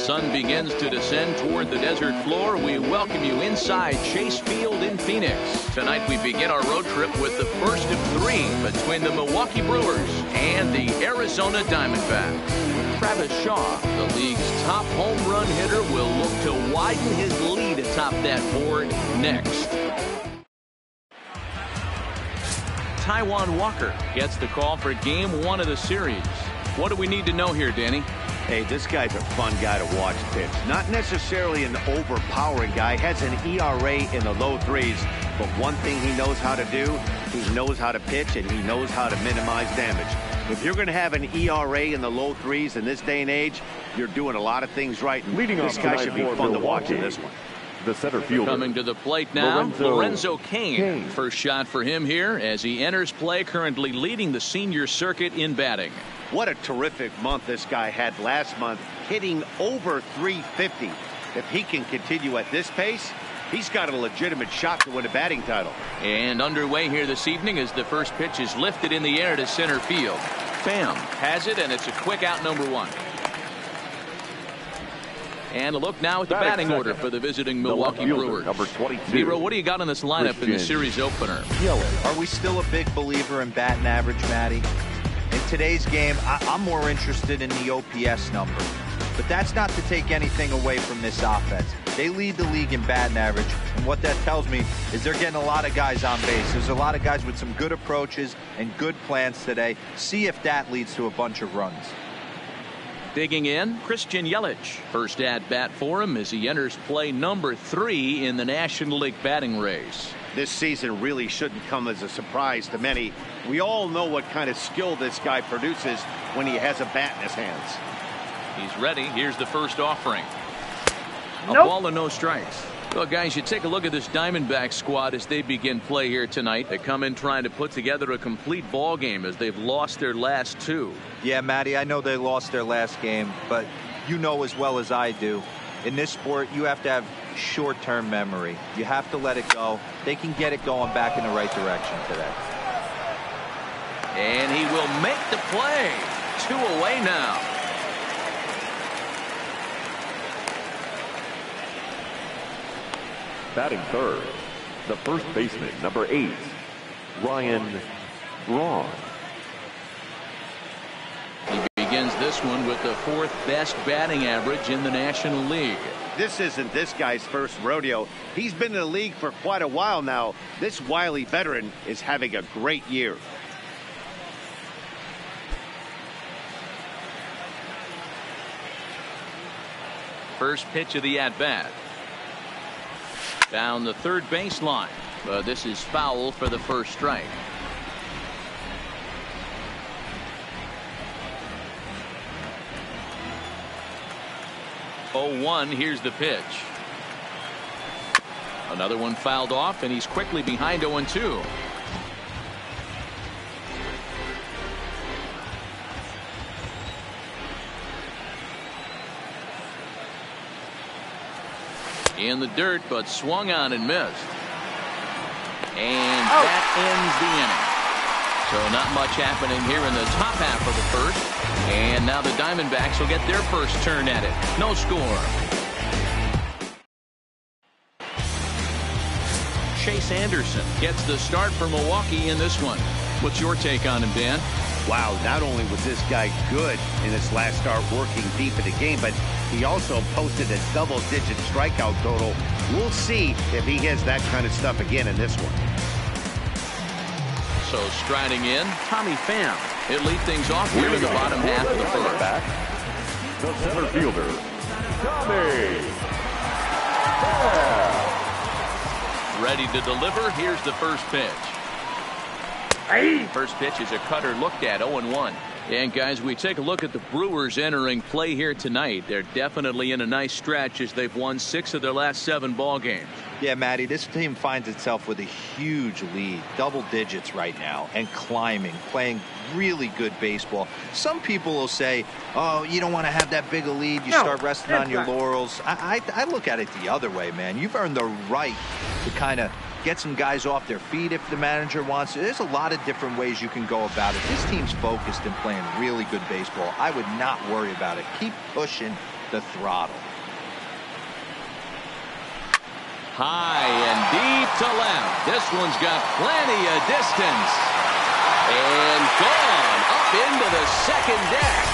sun begins to descend toward the desert floor, we welcome you inside Chase Field in Phoenix. Tonight we begin our road trip with the first of three between the Milwaukee Brewers and the Arizona Diamondbacks. Travis Shaw, the league's top home run hitter, will look to widen his lead atop that board next. Taijuan Walker gets the call for game one of the series. What do we need to know here, Danny? Hey, this guy's a fun guy to watch pitch. Not necessarily an overpowering guy. Has an ERA in the low threes. But one thing he knows how to do, he knows how to pitch and he knows how to minimize damage. If you're going to have an ERA in the low threes in this day and age, you're doing a lot of things right. And leading this guy should be fun to watch in this one. The center fielder. Coming to the plate now, Lorenzo Cain. First shot for him here as he enters play, currently leading the senior circuit in batting. What a terrific month this guy had last month, hitting over 350. If he can continue at this pace, he's got a legitimate shot to win a batting title. And underway here this evening as the first pitch is lifted in the air to center field. Pham has it, and it's a quick out, number one. And a look now at the batting order for the visiting Milwaukee Brewers. Number 22. Zero, what do you got on this lineup in the series opener? Are we still a big believer in batting average, Matty? In today's game, I'm more interested in the OPS number. But that's not to take anything away from this offense. They lead the league in batting average, and what that tells me is they're getting a lot of guys on base. There's a lot of guys with some good approaches and good plans today. See if that leads to a bunch of runs. Digging in, Christian Yelich. First at bat for him as he enters play number 3 in the National League batting race. This season really shouldn't come as a surprise to many. We all know what kind of skill this guy produces when he has a bat in his hands. He's ready. Here's the first offering. A ball and no strikes. Well, guys, you take a look at this Diamondbacks squad as they begin play here tonight. They come in trying to put together a complete ball game as they've lost their last 2. Yeah, Matty, I know they lost their last game, but you know as well as I do, in this sport, you have to have short-term memory. You have to let it go. They can get it going back in the right direction today. And he will make the play. 2 away now. Batting third, the first baseman, number 8, Ryan Braun. He begins this one with the 4th best batting average in the National League. This isn't this guy's first rodeo. He's been in the league for quite a while now. This wily veteran is having a great year. First pitch of the at-bat. Down the third baseline. But this is foul for the first strike. Oh, 1. Here's the pitch. Another one fouled off, and he's quickly behind 0-2. In the dirt, but swung on and missed. And that ends the inning. So not much happening here in the top half of the first. And now the Diamondbacks will get their first turn at it. No score. Chase Anderson gets the start for Milwaukee in this one. What's your take on him, Dan? Wow, not only was this guy good in his last start working deep in the game, but he also posted a double-digit strikeout total. We'll see if he has that kind of stuff again in this one. So striding in, Tommy Pham. He'll lead things off here in the bottom half of the first. Back, the center fielder, Tommy Pham. Ready to deliver. Here's the first pitch. First pitch is a cutter looked at, 0-1. And guys, we take a look at the Brewers entering play here tonight. They're definitely in a nice stretch as they've won 6 of their last 7 ball games. Yeah, Matty, this team finds itself with a huge lead, double digits right now, and climbing, playing really good baseball. Some people will say, oh, you don't want to have that big a lead, you start resting on your laurels. I look at it the other way, man. You've earned the right to kind of get some guys off their feet if the manager wants to. There's a lot of different ways you can go about it. This team's focused and playing really good baseball. I would not worry about it. Keep pushing the throttle. High and deep to left. This one's got plenty of distance. And gone up into the second deck.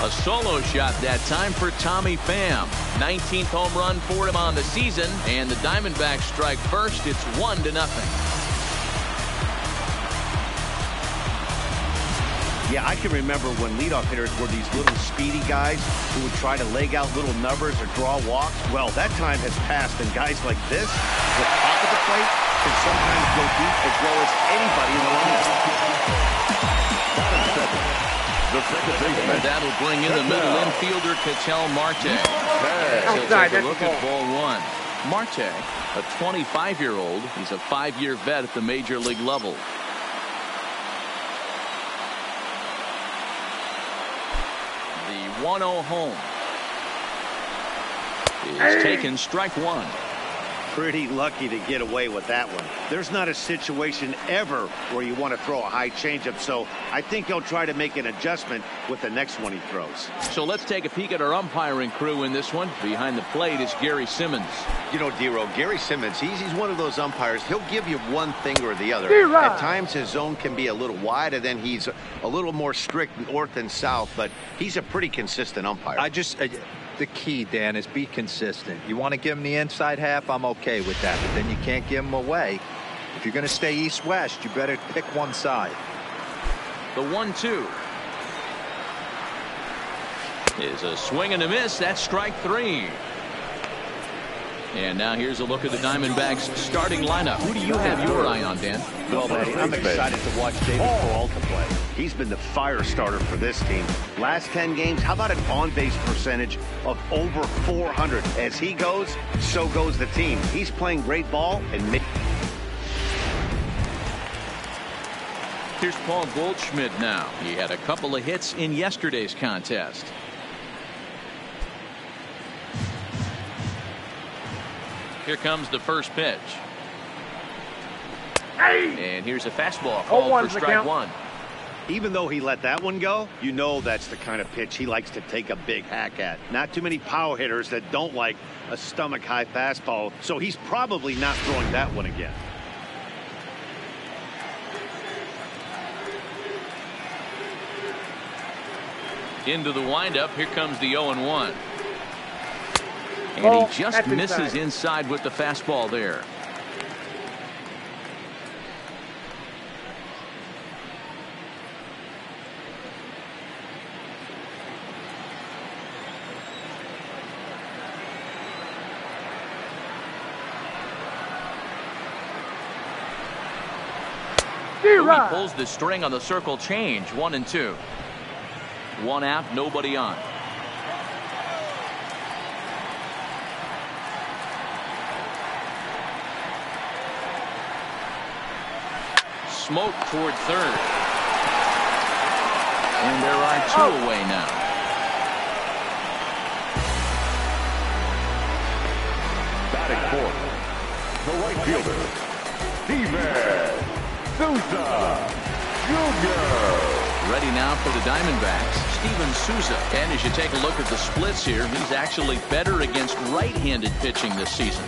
A solo shot that time for Tommy Pham. 19th home run for him on the season, and the Diamondbacks strike first. It's 1-0. Yeah, I can remember when leadoff hitters were these little speedy guys who would try to leg out little numbers or draw walks. Well, that time has passed, and guys like this, the top of the plate, can sometimes go deep as well as anybody in the lineup. The second baseman. And that'll bring in the middle infielder, Ketel Marte. He'll take a look at ball one. Marte, a 25-year-old. He's a 5-year vet at the major league level. The 1-0 home is taken, strike one. Pretty lucky to get away with that one. There's not a situation ever where you want to throw a high changeup, so I think he'll try to make an adjustment with the next one he throws. So let's take a peek at our umpiring crew in this one. Behind the plate is Gary Simmons. You know, Dero, Gary Simmons, he's one of those umpires. He'll give you one thing or the other. At times his zone can be a little wide, and then he's a little more strict north and south, but he's a pretty consistent umpire. The key, Dan, is be consistent. You want to give him the inside half, I'm okay with that, but then you can't give him away. If you're going to stay east-west, you better pick one side. The 1-2 is a swing and a miss. That's strike three. And now here's a look at the Diamondbacks starting lineup. Who do you have your eye on, Dan? Well, I'm excited to watch David Peralta play. He's been the fire starter for this team. Last 10 games, how about an on-base percentage of over 400? As he goes, so goes the team. He's playing great ball. And here's Paul Goldschmidt now. He had a couple of hits in yesterday's contest. Here comes the first pitch. And here's a fastball called for strike one. Even though he let that one go, you know that's the kind of pitch he likes to take a big hack at. Not too many power hitters that don't like a stomach-high fastball, so he's probably not throwing that one again. Into the windup. Here comes the 0-1. And he just misses inside with the fastball there. He pulls the string on the circle change. 1-2. One out, nobody on. Smoke toward third. And there are two away now. Batting fourth, the right fielder, Steven Souza Jr. Ready now for the Diamondbacks, Steven Souza. And as you take a look at the splits here, he's actually better against right-handed pitching this season.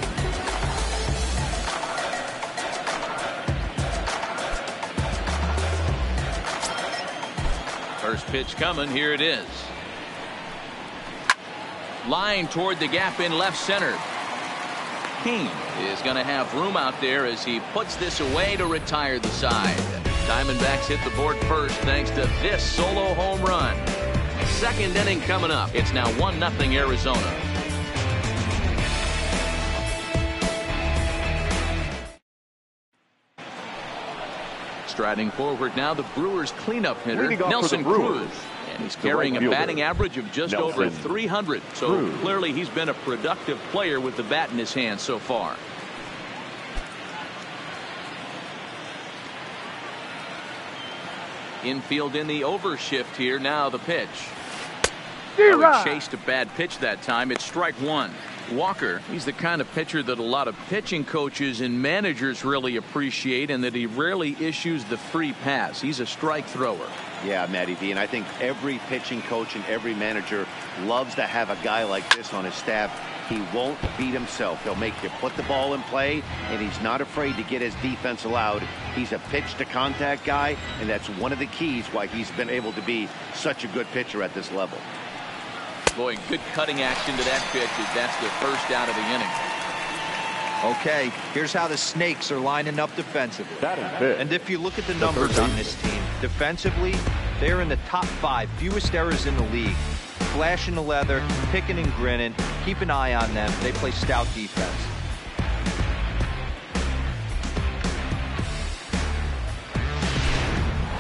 First pitch coming. Here it is. Line toward the gap in left center. King is going to have room out there as he puts this away to retire the side. Diamondbacks hit the board first thanks to this solo home run. Second inning coming up. It's now 1-0 Arizona. Striding forward now, the Brewers cleanup hitter, Nelson Cruz. And he's carrying a batting average of just over 300. So clearly he's been a productive player with the bat in his hand so far. Infield in the overshift here. Now the pitch. He chased a bad pitch that time. It's strike one. Walker, he's the kind of pitcher that a lot of pitching coaches and managers really appreciate, and that he rarely issues the free pass. He's a strike thrower. Yeah, Matty V, and I think every pitching coach and every manager loves to have a guy like this on his staff. He won't beat himself. He'll make you put the ball in play, and he's not afraid to get his defense allowed. He's a pitch-to-contact guy, and that's one of the keys why he's been able to be such a good pitcher at this level. Boy, good cutting action to that pitch as that's the first out of the inning. Okay, here's how the Snakes are lining up defensively. And if you look at the numbers on this team, defensively, they're in the top 5 fewest errors in the league. Flashing the leather, picking and grinning. Keep an eye on them. They play stout defense.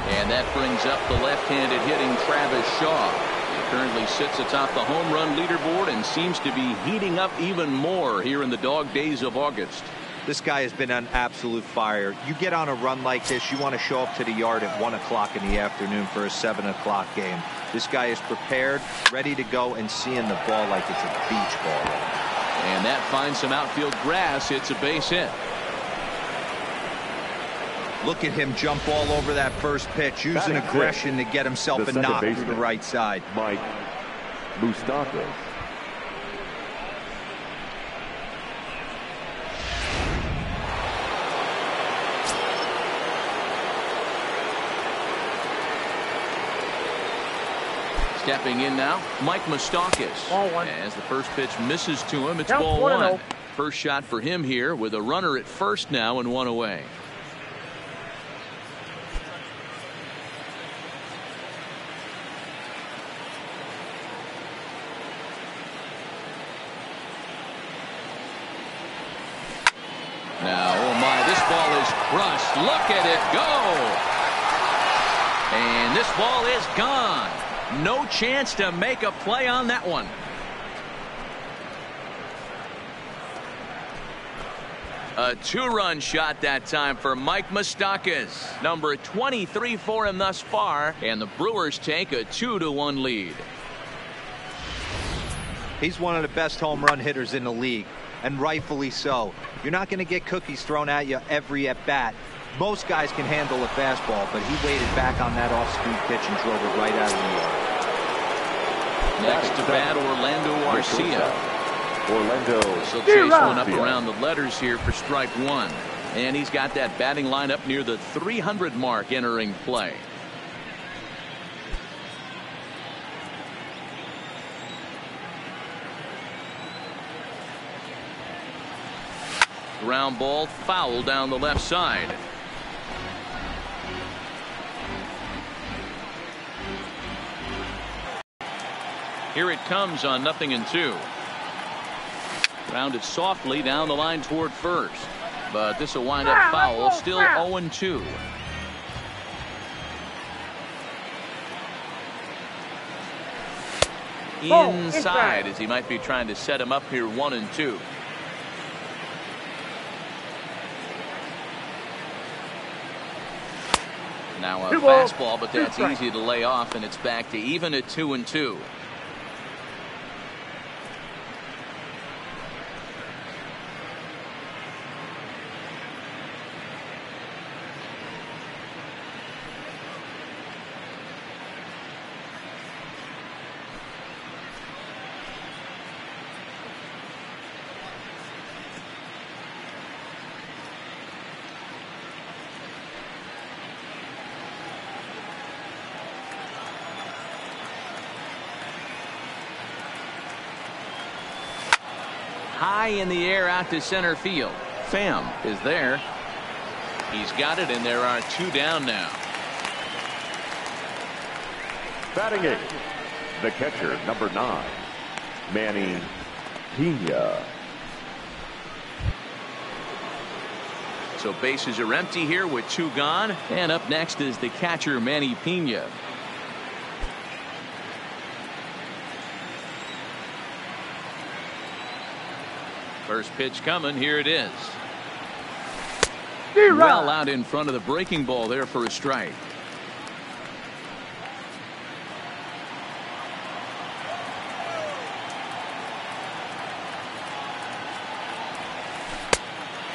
And that brings up the left-handed hitting Travis Shaw. He currently sits atop the home run leaderboard and seems to be heating up even more here in the dog days of August. This guy has been on absolute fire. You get on a run like this, you want to show up to the yard at 1 o'clock in the afternoon for a 7 o'clock game. This guy is prepared, ready to go, and seeing the ball like it's a beach ball. And that finds some outfield grass. It's a base hit. Look at him jump all over that first pitch, using aggression to get himself a knock to the right side. Mike Moustakas. Stepping in now, Mike Moustakas. As the first pitch misses to him, it's ball 1. First shot for him here with a runner at first now and 1 away. Now, oh my, this ball is crushed. Look at it go. And this ball is gone. No chance to make a play on that one. A 2-run shot that time for Mike Moustakas. Number 23 for him thus far, and the Brewers take a 2-1 lead. He's one of the best home run hitters in the league, and rightfully so. You're not going to get cookies thrown at you every at-bat. Most guys can handle a fastball, but he waited back on that off-speed pitch and drove it right out of the yard. Next to bat, Orlando Arcia. So chase one up around the letters here for strike 1. And he's got that batting line up near the 300 mark entering play. Ground ball foul down the left side. Here it comes on 0-2. Grounded softly down the line toward first. But this will wind up foul. Still 0-2. Inside as he might be trying to set him up here 1-2. Now a fastball, but that's easy to lay off, and it's back to even at 2-2. High in the air out to center field. Pham is there. He's got it, and there are 2 down now. Batting 8, the catcher, number 9, Manny Pena. So bases are empty here with 2 gone. And up next is the catcher, Manny Pena. First pitch coming. Here it is. Well out in front of the breaking ball there for a strike.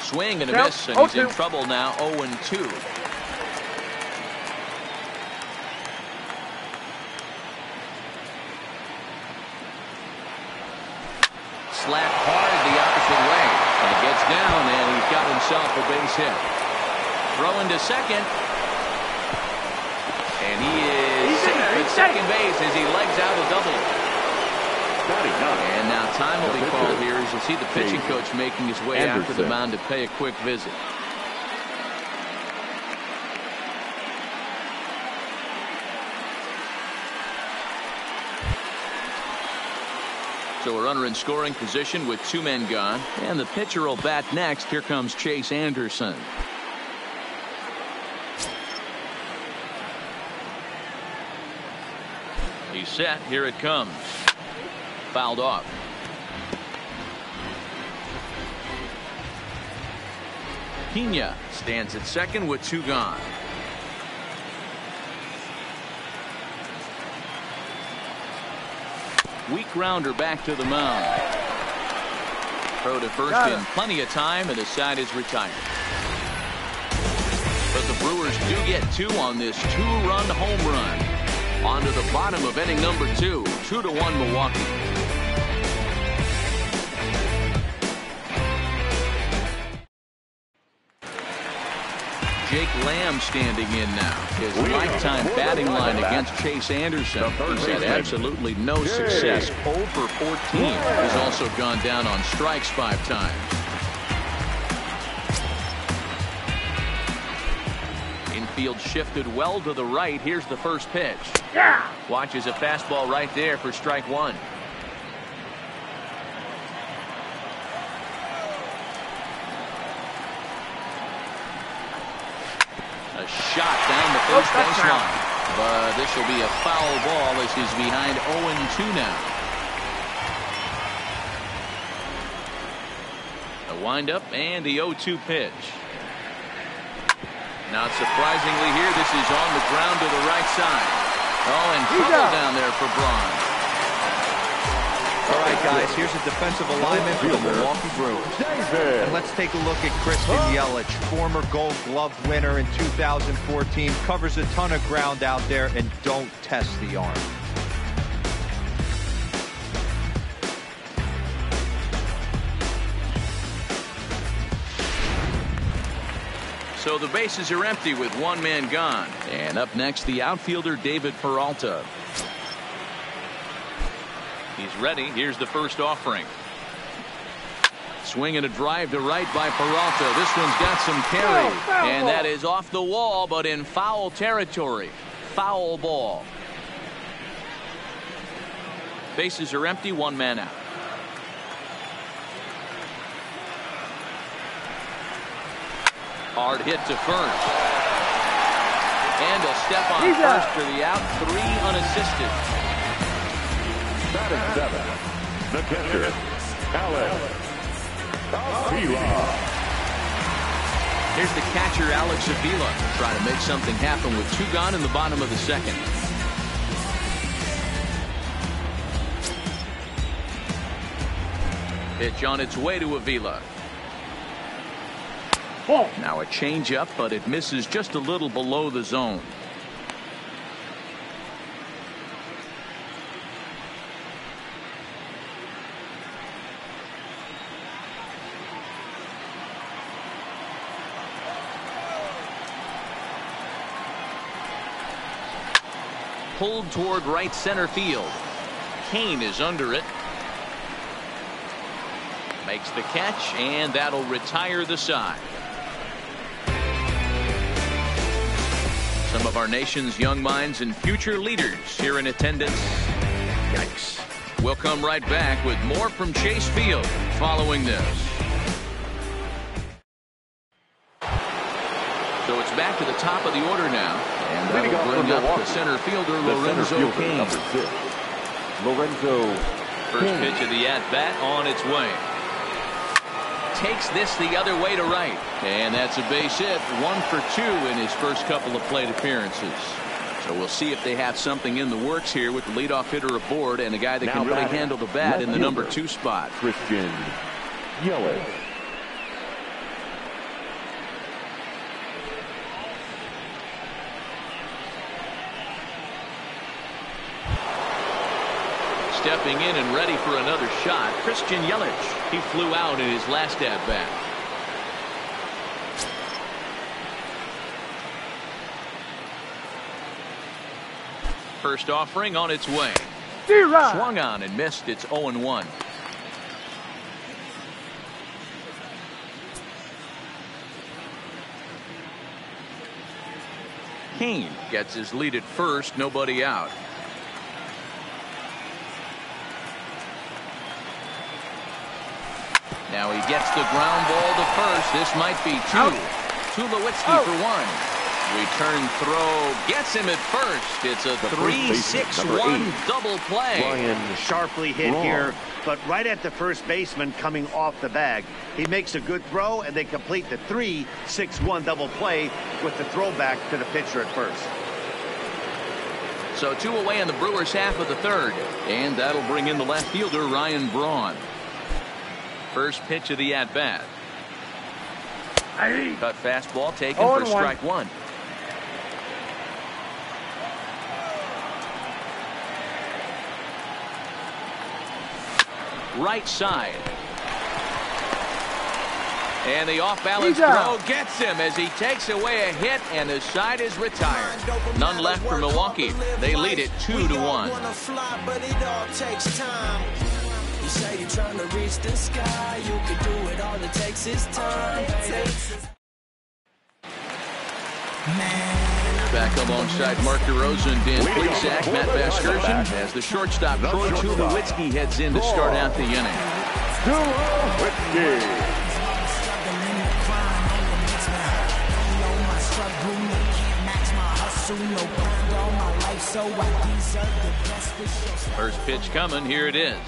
Swing and a miss, and he's in trouble now. 0-2. Slap hard the opposite way, and it gets down, and he's got himself a base hit. Throw into second, and he is safe at second base as he legs out a double. And now time will be called here as you see the pitching coach making his way out to the mound to pay a quick visit. So we're runner in scoring position with 2 men gone, and the pitcher will bat next. Here comes Chase Anderson. He's set. Here it comes. Fouled off. Pena stands at second with 2 gone. Weak grounder back to the mound. Throw to first in plenty of time, and the side is retired. But the Brewers do get 2 on this 2-run home run. On to the bottom of inning number 2. 2-1 Milwaukee. Jake Lamb standing in now. His lifetime batting line against Chase Anderson. He's had absolutely no success. 0 for 14. He's also gone down on strikes 5 times. Infield shifted well to the right. Here's the first pitch. Watches a fastball right there for strike 1. A shot down the first baseline. But this will be a foul ball as he's behind 0-2 now. A windup and the 0-2 pitch. Not surprisingly here, this is on the ground to the right side. Oh, and trouble down there for Braun. All right, guys, here's a defensive alignment for the Milwaukee Brewers. And let's take a look at Christian Yelich, former Gold Glove winner in 2014. Covers a ton of ground out there, and don't test the arm. So the bases are empty with 1 man gone. And up next, the outfielder David Peralta. He's ready. Here's the first offering. Swing and a drive to right by Peralta. This one's got some carry. And that is off the wall, but in foul territory. Foul ball. Bases are empty. 1 man out. Hard hit to first. And a step on first for the out. 3 unassisted. Batting 7, the catcher, Alex Avila. Here's the catcher, Alex Avila, trying to make something happen with 2 gone in the bottom of the second. Pitch on its way to Avila. Now a changeup, but it misses just a little below the zone. Pulled toward right center field. Kane is under it. Makes the catch, and that'll retire the side. Some of our nation's young minds and future leaders here in attendance. Yikes. We'll come right back with more from Chase Field following this. So it's back to the top of the order now. And that'll bring up the center fielder, Lorenzo Cain. Number 6, Lorenzo. First pitch of the at-bat on its way. Takes this the other way to right. And that's a base hit. 1 for 2 in his first couple of plate appearances. So we'll see if they have something in the works here with the leadoff hitter aboard and a guy that can really handle the bat in the number 2 spot. Christian Yelich. stepping in and ready for another shot. Christian Yelich. He flew out in his last at-bat. First offering on its way. Swung on and missed. It's 0-1. Kane gets his lead at first. Nobody out. Now he gets the ground ball to first. This might be two. Tulowitzki for one. Return throw gets him at first. It's a 3-6-1 double play. Ryan sharply hit here, but right at the first baseman coming off the bag. He makes a good throw, and they complete the 3-6-1 double play with the throwback to the pitcher at first. So 2 away in the Brewers half of the third, and that'll bring in the left fielder Ryan Braun. First pitch of the at-bat. Cut fastball taken for strike one. Right side. And the off-balance throw gets him as he takes away a hit, and the side is retired. None left for Milwaukee. They lead it 2-1. You say you're trying to reach the sky. You can do it. All it takes is time. Back alongside Mark DeRosa and Dan Plesac, Matt Vasgersian, as the shortstop Troy Tulowitzki heads in to start out the inning. Tulowitzki. First pitch coming. Here it is.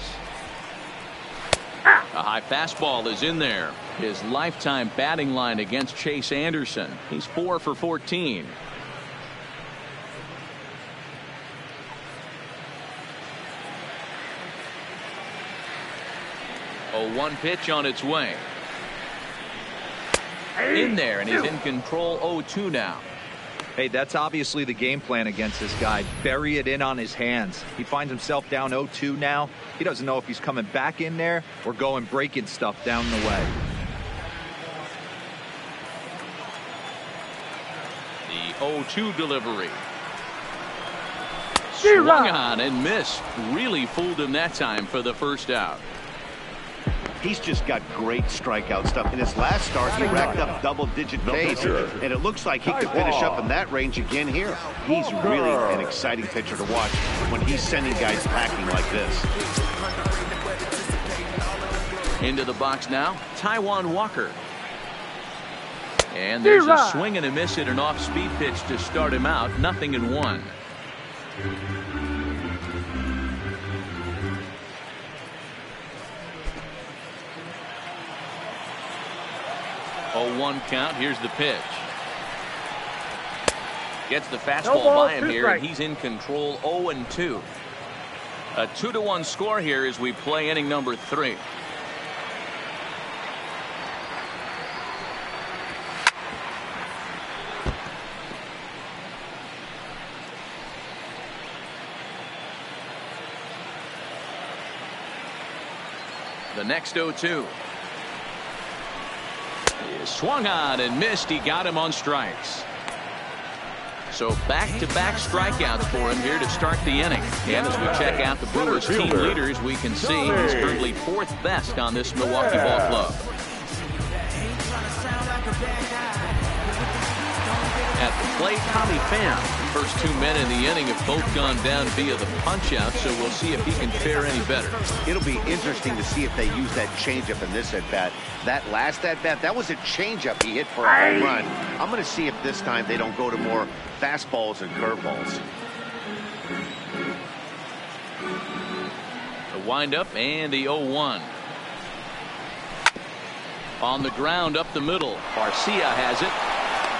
A high fastball is in there. His lifetime batting line against Chase Anderson. He's 4 for 14. A 1 pitch on its way. In there, and he's in control. 0-2 now. Hey, that's obviously the game plan against this guy. Bury it in on his hands. He finds himself down 0-2 now. He doesn't know if he's coming back in there or going breaking stuff down the way. The 0-2 delivery. Swung on and missed. Really fooled him that time for the first out. He's just got great strikeout stuff. In his last start, he racked up double-digit Ks, and it looks like he could finish up in that range again here. He's really an exciting pitcher to watch when he's sending guys packing like this. Into the box now, Taijuan Walker. And there's a swing and a miss at an off-speed pitch to start him out. 0-1. 0-1 count. Here's the pitch. Gets the fastball by him here, and he's in control. 0-2. A 2-1 score here as we play inning number 3. The next 0-2. Swung on and missed. He got him on strikes. So back-to-back strikeouts for him here to start the inning. And as we check out the Brewers team leaders, we can see he's currently 4th best on this Milwaukee ball club. At the plate, Tommy Pham. First 2 men in the inning have both gone down via the punch-out, so we'll see if he can fare any better. It'll be interesting to see if they use that changeup in this at-bat. That last at-bat, that was a changeup he hit for a home run. I'm going to see if this time they don't go to more fastballs and curveballs. The windup and the 0-1. On the ground up the middle. Garcia has it.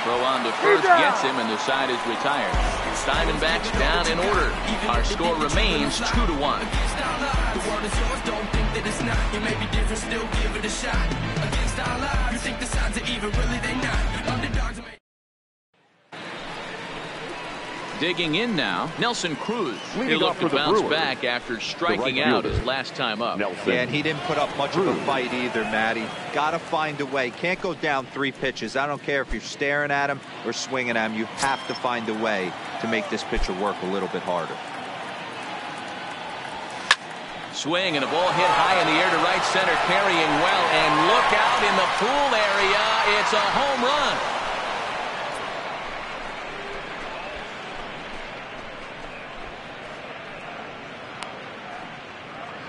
Throw on to first gets him, and the side is retired. Diamondbacks down in order. Our score remains 2-1. The world is yours, don't think that it's not. You may be different, still give it a shot. Against our lives, you think the signs are even, really they not. Underdogs. Digging in now, Nelson Cruz. Leading He'll look off to for the bounce Brewers, back after striking right out fielder, his last time up. Nelson. Yeah, and he didn't put up much of a fight either, Matty. Got to find a way. Can't go down 3 pitches. I don't care if you're staring at him or swinging at him. You have to find a way to make this pitcher work a little bit harder. Swing and a ball hit high in the air to right center, carrying well, and look out in the pool area. It's a home run.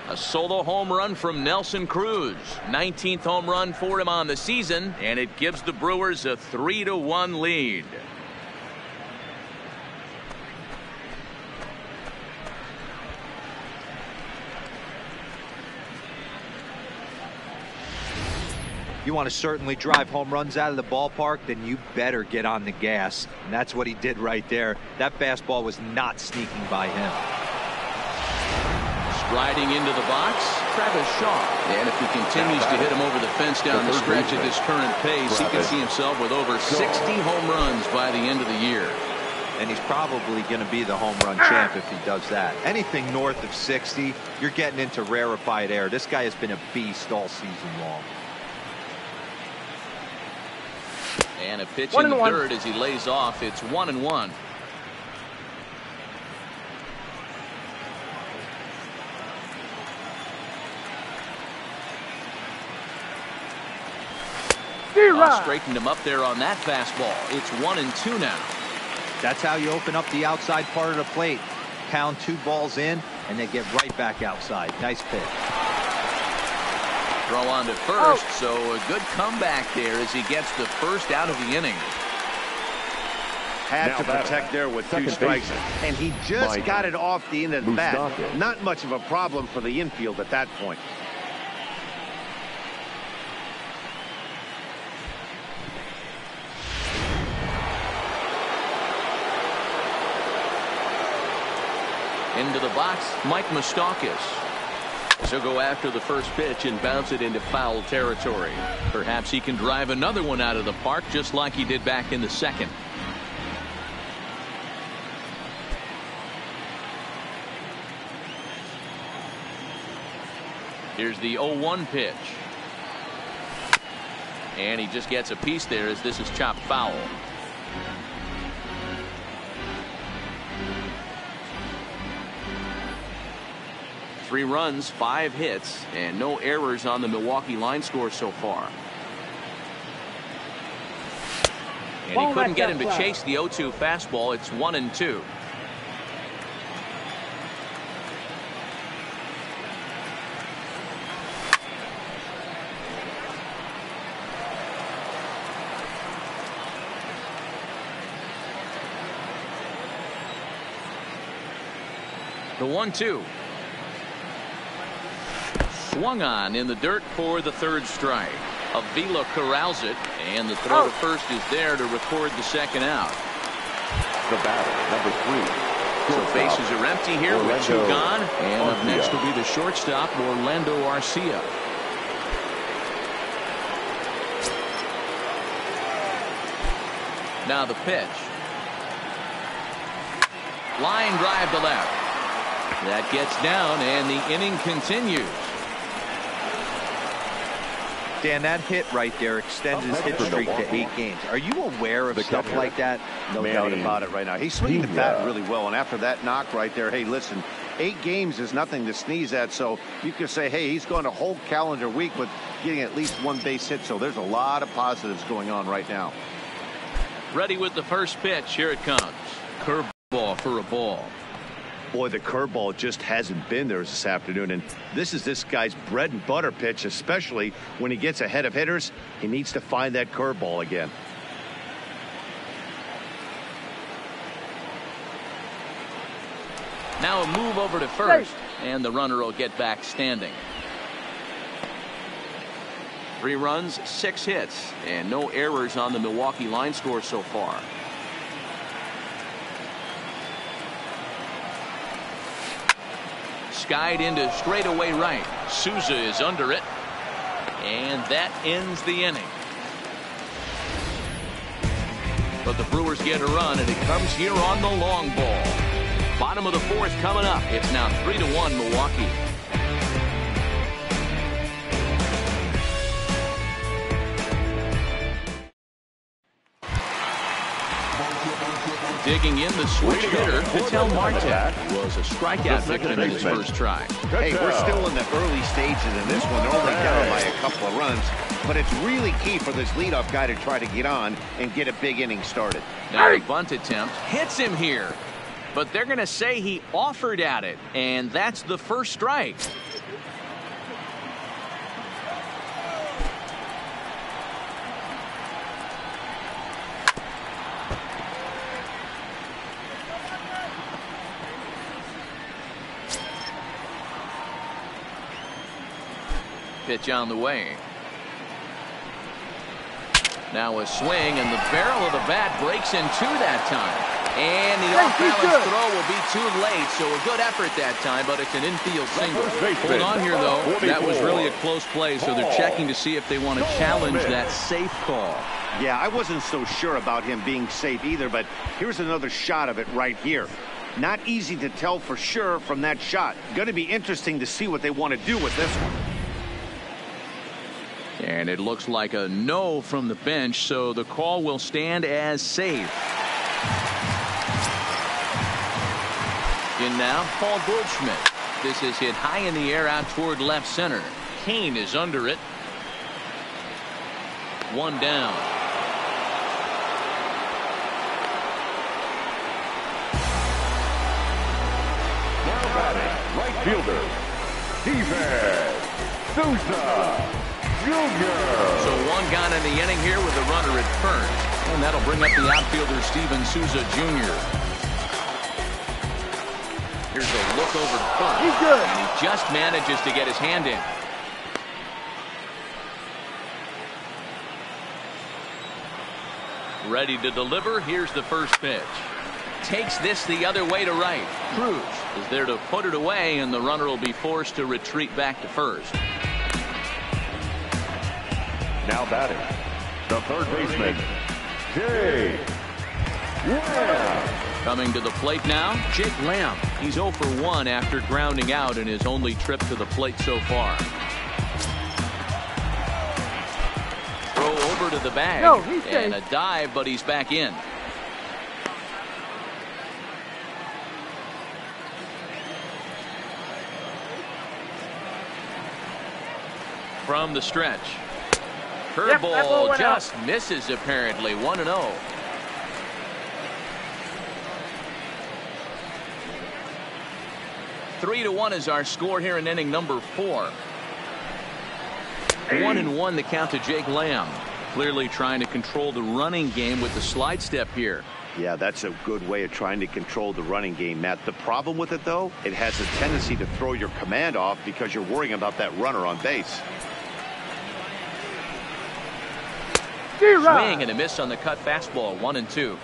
A solo home run from Nelson Cruz. 19th home run for him on the season, and it gives the Brewers a 3-1 lead. You want to certainly drive home runs out of the ballpark, then you better get on the gas. And that's what he did right there. That fastball was not sneaking by him. Striding into the box, Travis Shaw. And if he continues to hit him over the fence down the stretch at this current pace, he can see himself with over 60 home runs by the end of the year. And he's probably going to be the home run champ if he does that. Anything north of 60, you're getting into rarefied air. This guy has been a beast all season long. And a pitch in the third as he lays off. It's 1-1. Straightened him up there on that fastball. It's 1-2 now. That's how you open up the outside part of the plate. Pound 2 balls in, and they get right back outside. Nice pitch. Throw on to first, so a good comeback there as he gets the first out of the inning. Had to protect there with 2 strikes, and he just got it off the end of the bat. Not much of a problem for the infield at that point. Into the box, Mike Moustakas. So go after the first pitch and bounce it into foul territory. Perhaps he can drive another one out of the park just like he did back in the second. Here's the 0-1 pitch. And he just gets a piece there as this is chopped foul. Three runs, 5 hits, and no errors on the Milwaukee line score so far. And he couldn't get him to chase the 0-2 fastball. It's 1-2. The 1-2. Swung on in the dirt for the third strike. Avila corrals it, and the throw to first is there to record the second out. The batter, number 3. So bases are empty here with 2 gone, and up next will be the shortstop, Orlando Arcia. Now the pitch. Line drive to left. That gets down, and the inning continues. Dan, that hit right there extended his hit streak to 8 games. Are you aware of stuff like that? No doubt about it right now. He's swinging the bat really well, and after that knock right there, hey, listen, 8 games is nothing to sneeze at, so you could say, hey, he's going a whole calendar week with getting at least 1 base hit, so there's a lot of positives going on right now. Ready with the first pitch. Here it comes. Curveball for a ball. Boy, the curveball just hasn't been there this afternoon, and this is this guy's bread and butter pitch, especially when he gets ahead of hitters. He needs to find that curveball again. Now a move over to first, and the runner will get back standing. 3 runs, 6 hits, and no errors on the Milwaukee line score so far. Skied into straightaway right. Souza is under it, and that ends the inning. But the Brewers get a run, and it comes here on the long ball. Bottom of the fourth coming up. It's now 3-1 Milwaukee. Digging in the switch hitter, Vitel Marte was a strikeout victim in his first try. Hey, we're still in the early stages in this one. They're only down by a couple of runs, but it's really key for this leadoff guy to try to get on and get a big inning started. Now the bunt attempt hits him here, but they're going to say he offered at it, and that's the first strike. Pitch on the way. Now a swing, and the barrel of the bat breaks in two that time. And the off-balance throw will be too late, so a good effort that time, but it's an infield single. Hold on here, though. That was really a close play, so they're checking to see if they want to challenge that safe call. Yeah, I wasn't so sure about him being safe either, but here's another shot of it right here. Not easy to tell for sure from that shot. Going to be interesting to see what they want to do with this one. And it looks like a no from the bench, so the call will stand as safe. In now, Paul Goldschmidt. This is hit high in the air out toward left center. Kane is under it. One down. Now batting, right fielder, Steven Souza. So one gone in the inning here with a runner at first. And that'll bring up the outfielder Steven Souza Jr. Here's a look over to first. He's good. And he just manages to get his hand in. Ready to deliver. Here's the first pitch. Takes this the other way to right. Cruz is there to put it away, and the runner will be forced to retreat back to first. Now batting, the third baseman, Jake Lamb. Coming to the plate now, Jake Lamb. He's 0 for 1 after grounding out in his only trip to the plate so far. Throw over to the bag. No, he's safe. And a dive, but he's back in. From the stretch. Curveball just misses apparently. 1-0. Three to 1 is our score here in inning number 4. 1-1 the count to Jake Lamb. Clearly trying to control the running game with the slide step here. Yeah, that's a good way of trying to control the running game, Matt. The problem with it, though, it has a tendency to throw your command off because you're worrying about that runner on base. Swing and a miss on the cut fastball. 1-2.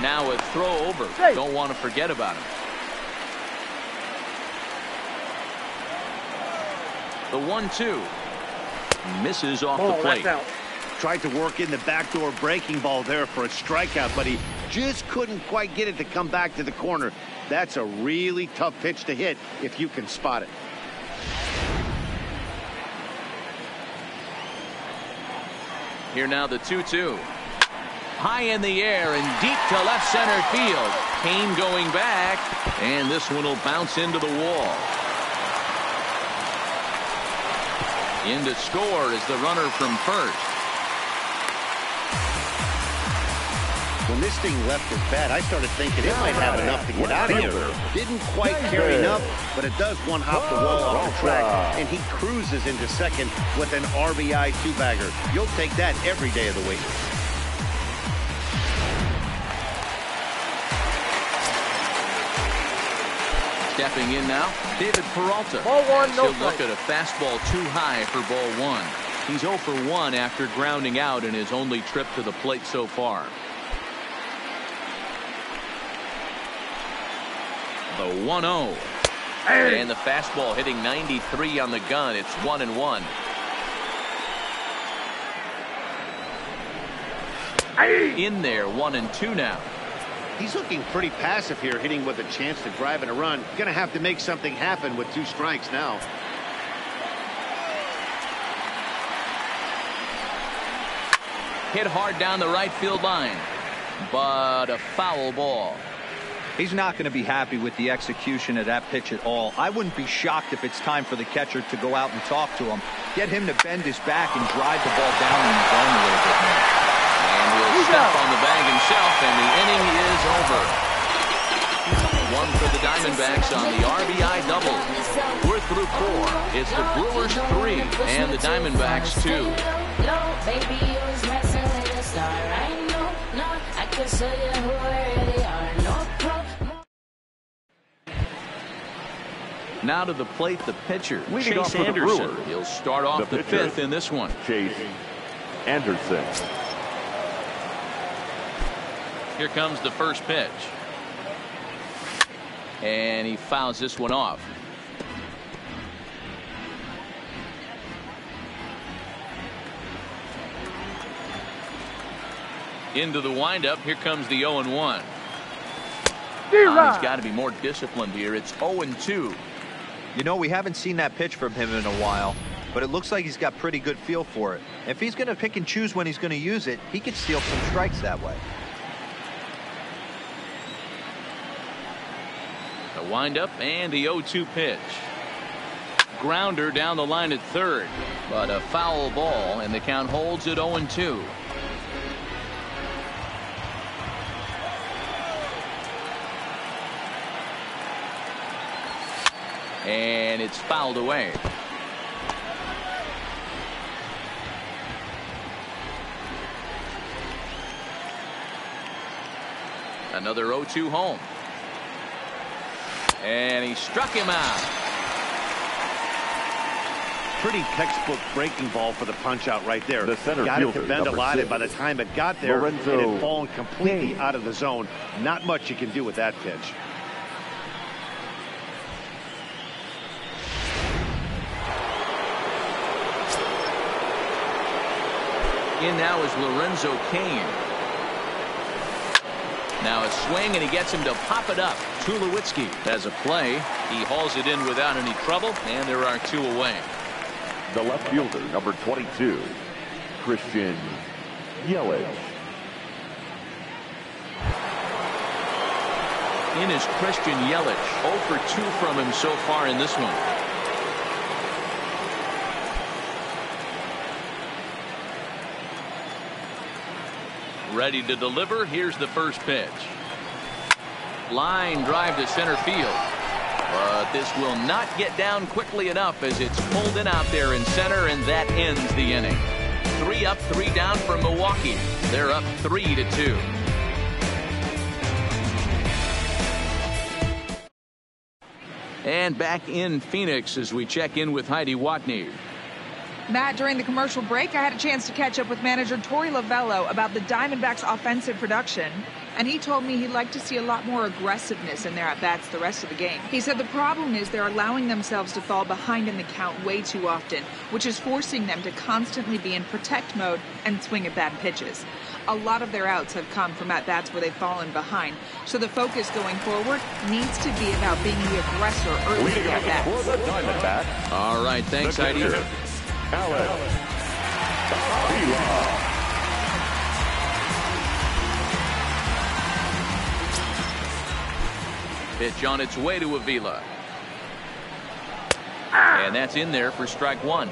Now a throw over. Don't want to forget about him. The 1-2 misses off the plate. Tried to work in the backdoor breaking ball there for a strikeout, but he just couldn't quite get it to come back to the corner. That's a really tough pitch to hit if you can spot it. Here now the 2-2. High in the air and deep to left center field. Kane going back, and this one will bounce into the wall. In to score is the runner from first. When this thing left his bat, I started thinking it might have enough to get out of here. Didn't quite carry enough, but it does one hop the wall off the track, and he cruises into second with an RBI two-bagger. You'll take that every day of the week. Stepping in now, David Peralta. Ball one, no He'll look at a fastball too high for ball 1. He's 0 for 1 after grounding out in his only trip to the plate so far. The 1-0. And the fastball hitting 93 on the gun. It's 1-1. In there, 1-2 now. He's looking pretty passive here, hitting with a chance to drive in a run. Gonna have to make something happen with 2 strikes now. Hit hard down the right field line, but a foul ball. He's not going to be happy with the execution of that pitch at all. I wouldn't be shocked if it's time for the catcher to go out and talk to him. Get him to bend his back and drive the ball down in his zone a little bit more. And he'll step on the bag himself, and the inning is over. 1 for the Diamondbacks on the RBI double. We're through 4. It's the Brewers 3 and the Diamondbacks 2. Now to the plate, the pitcher, Chase Anderson. He'll start off the 5th in this one. Chase Anderson. Here comes the first pitch. And he fouls this one off. Into the windup. Here comes the 0-1. He's got to be more disciplined here. It's 0-2. You know, we haven't seen that pitch from him in a while, but it looks like he's got pretty good feel for it. If he's going to pick and choose when he's going to use it, he could steal some strikes that way. The windup and the 0-2 pitch. Grounder down the line at third, but a foul ball, and the count holds at 0-2. And it's fouled away. Another 0-2 home. And he struck him out. Pretty textbook breaking ball for the punch out right there. The center got it to fielder, bend a lot, 6. and by the time it got there, it had fallen completely out of the zone. Not much you can do with that pitch. In now is Lorenzo Cain. Now a swing, and he gets him to pop it up. Tulowitzki has a play. He hauls it in without any trouble, and there are 2 away. The left fielder, number 22, Christian Yelich. In is Christian Yelich. 0 for 2 from him so far in this one. Ready to deliver. Here's the first pitch. Line drive to center field. But this will not get down quickly enough as it's pulled in out there in center, and that ends the inning. 3 up, 3 down for Milwaukee. They're up 3-2. And back in Phoenix as we check in with Heidi Watney. Matt, during the commercial break, I had a chance to catch up with manager Torey Lovello about the Diamondbacks' offensive production, and he told me he'd like to see a lot more aggressiveness in their at-bats the rest of the game. He said the problem is they're allowing themselves to fall behind in the count way too often, which is forcing them to constantly be in protect mode and swing at bad pitches. A lot of their outs have come from at-bats where they've fallen behind, so the focus going forward needs to be about being the aggressor early in the at-bats. For the Diamondbacks. All right, thanks, Heidi. Alex Pitch on its way to Avila. And that's in there for strike 1.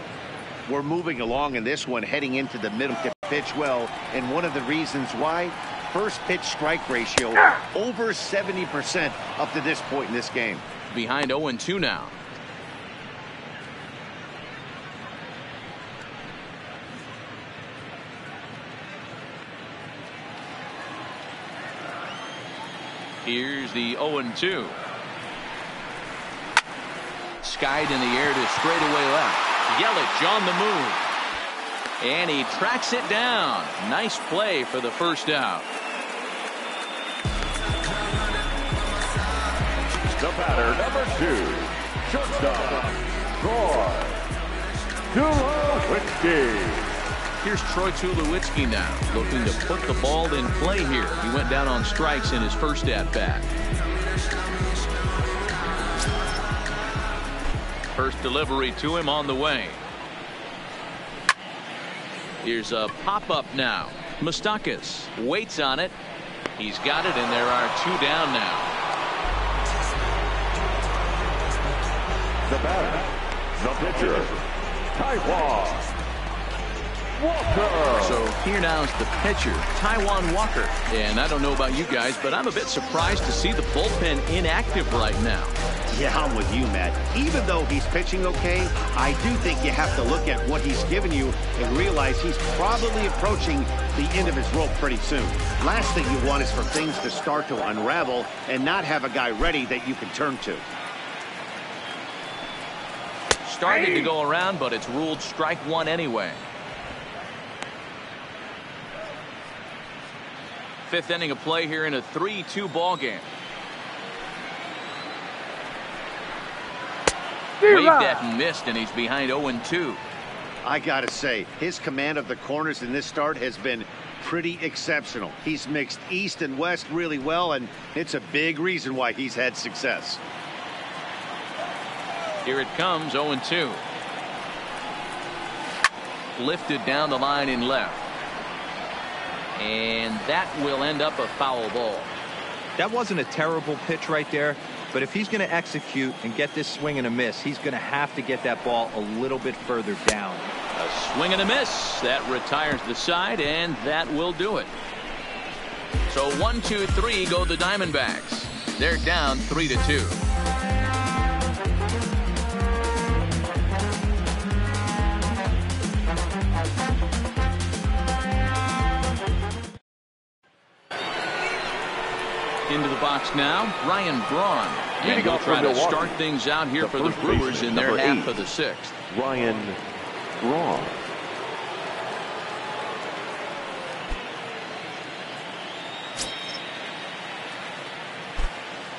We're moving along in this one, heading into the middle to pitch well, and one of the reasons why, first pitch strike ratio over 70% up to this point in this game. Behind 0-2 now. Here's the 0-2. Skied in the air to straightaway left. Yelich on the move. And he tracks it down. Nice play for the first out. The batter, number 2, shortstop, Troy Tulowitzki. Here's Troy Tulowitzki now, looking to put the ball in play here. He went down on strikes in his first at-bat. First delivery to him on the way. Here's a pop-up now. Moustakas waits on it. He's got it, and there are 2 down now. The batter, the pitcher, Taijuan Walker. So here now is the pitcher, Taijuan Walker. And I don't know about you guys, but I'm a bit surprised to see the bullpen inactive right now. Yeah, I'm with you, Matt. Even though he's pitching okay, I do think you have to look at what he's given you and realize he's probably approaching the end of his rope pretty soon. Last thing you want is for things to start to unravel and not have a guy ready that you can turn to. Started to go around, but it's ruled strike 1 anyway. 5th inning of play here in a 3-2 ball game. Waved that and missed, and he's behind 0-2. I gotta say, his command of the corners in this start has been pretty exceptional. He's mixed east and west really well, and it's a big reason why he's had success. Here it comes, 0-2. Lifted down the line in left. And that will end up a foul ball. That wasn't a terrible pitch right there, but if he's going to execute and get this swing and a miss, he's going to have to get that ball a little bit further down. A swing and a miss. That retires the side, and that will do it. So 1, 2, 3 go the Diamondbacks. They're down 3-2. Into the box now, Ryan Braun. And he'll try to start things out here for the Brewers in their half of the 6th. Ryan Braun.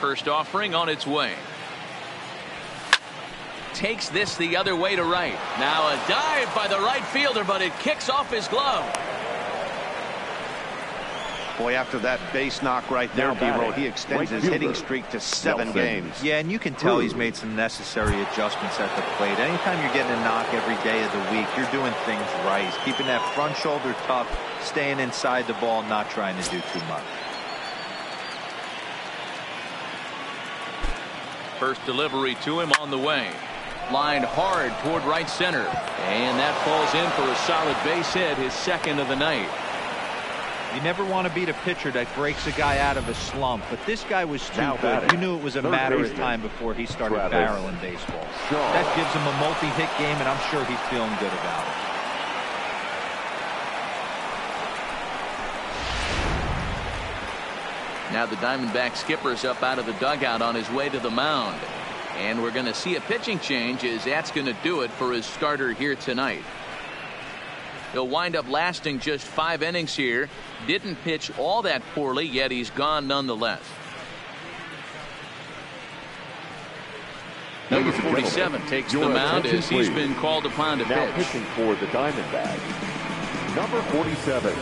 First offering on its way. Takes this the other way to right. Now a dive by the right fielder, but it kicks off his glove. Boy, after that base knock right there, D-Roll, he extends his hitting streak to 7 games. Yeah, and you can tell he's made some necessary adjustments at the plate. Anytime you're getting a knock every day of the week, you're doing things right. He's keeping that front shoulder tough, staying inside the ball, not trying to do too much. First delivery to him on the way. Lined hard toward right center. And that falls in for a solid base hit, his 2nd of the night. You never want to beat a pitcher that breaks a guy out of a slump, but this guy was too good. You knew it was a matter of time before he started barreling baseballs. That gives him a multi-hit game, and I'm sure he's feeling good about it. Now the Diamondback skipper's up out of the dugout on his way to the mound. And we're going to see a pitching change, as that's going to do it for his starter here tonight. He'll wind up lasting just 5 innings here. Didn't pitch all that poorly, yet he's gone nonetheless. Number 47 takes the mound as he's been called upon to pitch. Now pitching for the Diamondbacks, number 47.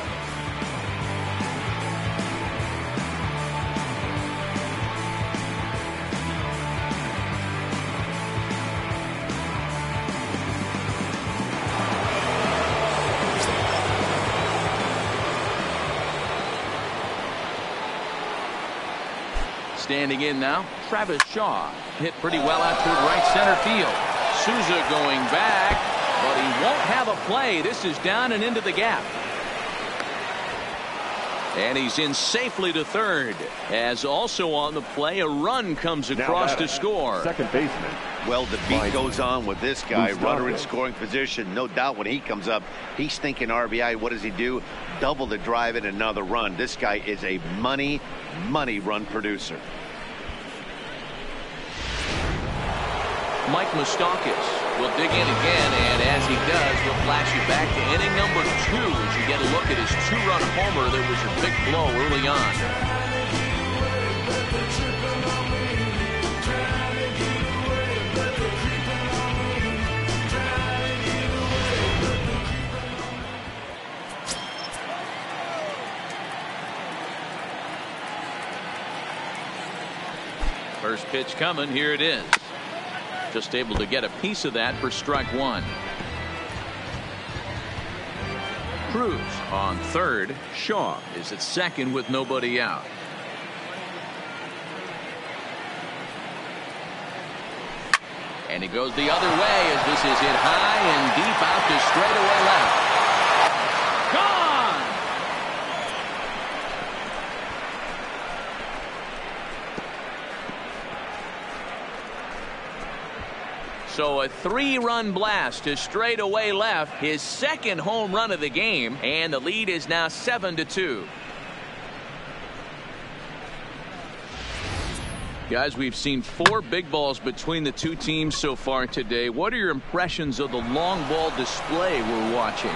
Standing in now, Travis Shaw. Hit pretty well out toward right center field. Souza going back, but he won't have a play. This is down and into the gap. And he's in safely to third. As also on the play, a run comes across to score. Second baseman. Well, the beat goes on with this guy. Runner in scoring position. No doubt when he comes up, he's thinking RBI. What does he do? Double the drive and another run. This guy is a money run producer. Mike Moustakas will dig in again, and as he does, we'll flash you back to inning number 2 as you get a look at his 2-run homer. There was a big blow early on. Pitch coming. Here it is. Just able to get a piece of that for strike one. Cruz on third. Shaw is at second with nobody out. And he goes the other way as this is hit high and deep out to straightaway left. Gone! So a 3-run blast to straightaway left, his second home run of the game, and the lead is now 7-2. Guys, we've seen 4 big balls between the two teams so far today. What are your impressions of the long ball display we're watching?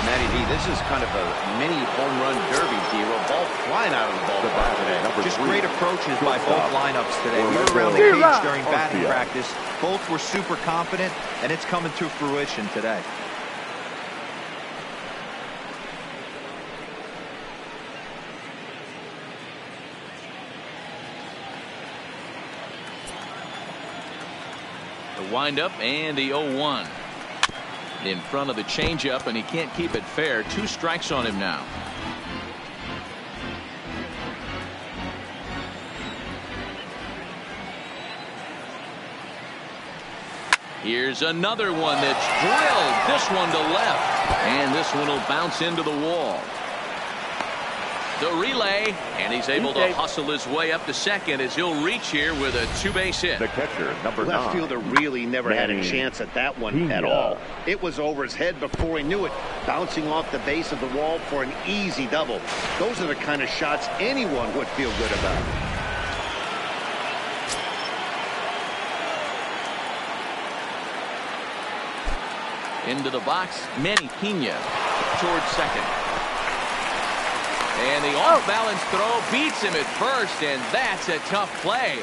Matty D, this is kind of a mini home run derby, Zero. Ball flying out of the ballpark today. Just great approaches by both lineups today. We were around the cage during batting practice. Both were super confident, and it's coming to fruition today. The windup and the 0-1 in front of the changeup, and he can't keep it fair. 2 strikes on him now. Here's another one that's drilled. This one to left, and this one will bounce into the wall. The relay, and he's able to hustle his way up to second as he'll reach here with a 2-base hit. The catcher, number 9. Left fielder really never had a chance at that one at all. It was over his head before he knew it, bouncing off the base of the wall for an easy double. Those are the kind of shots anyone would feel good about. Into the box, Manny Pena towards second. And the off-balance throw beats him at first, and that's a tough play.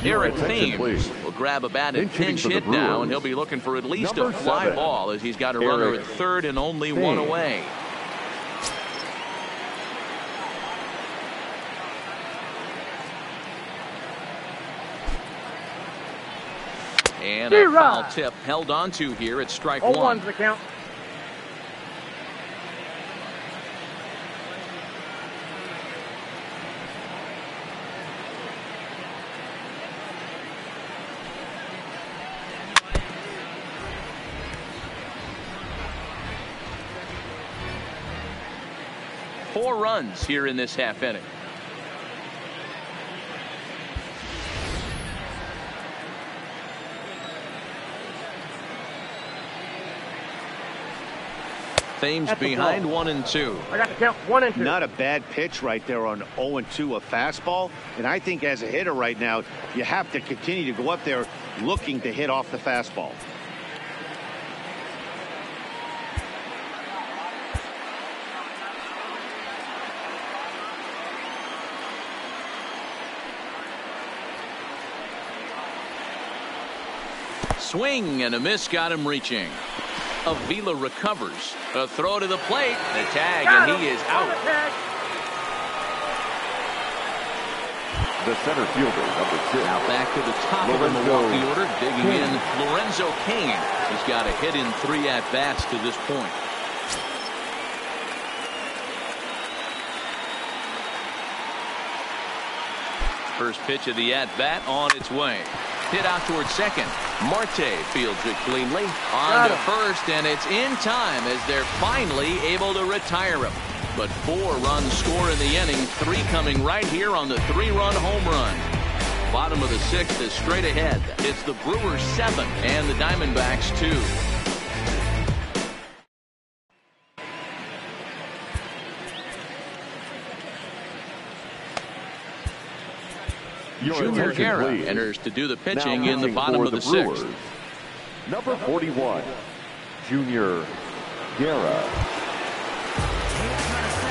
Eric Thames will grab a bat and pinch hit now, and he'll be looking for at least a fly ball as he's got a runner at third and only one away. And a foul tip held on to here at strike one. 0-1's the count. Four runs here in this half inning. Thames behind 1-2. I got the count 1-2. Not a bad pitch right there on 0-2, a fastball. And I think as a hitter right now, you have to continue to go up there looking to hit off the fastball. Swing and a miss got him reaching. Avila recovers. A throw to the plate. The tag, and he is out. The center fielder, number 6. Now back to the top of the Milwaukee order, digging in Lorenzo Cain. He's got a hit in 3 at-bats to this point. First pitch of the at-bat on its way. Hit out towards second. Marte fields it cleanly. On to first, and it's in time as they're finally able to retire him. But 4 runs score in the inning, 3 coming right here on the 3-run home run. Bottom of the 6th is straight ahead. It's the Brewers 7 and the Diamondbacks 2. Junior Guerra enters to do the pitching in the bottom of the 6th. Number 41, Junior Guerra.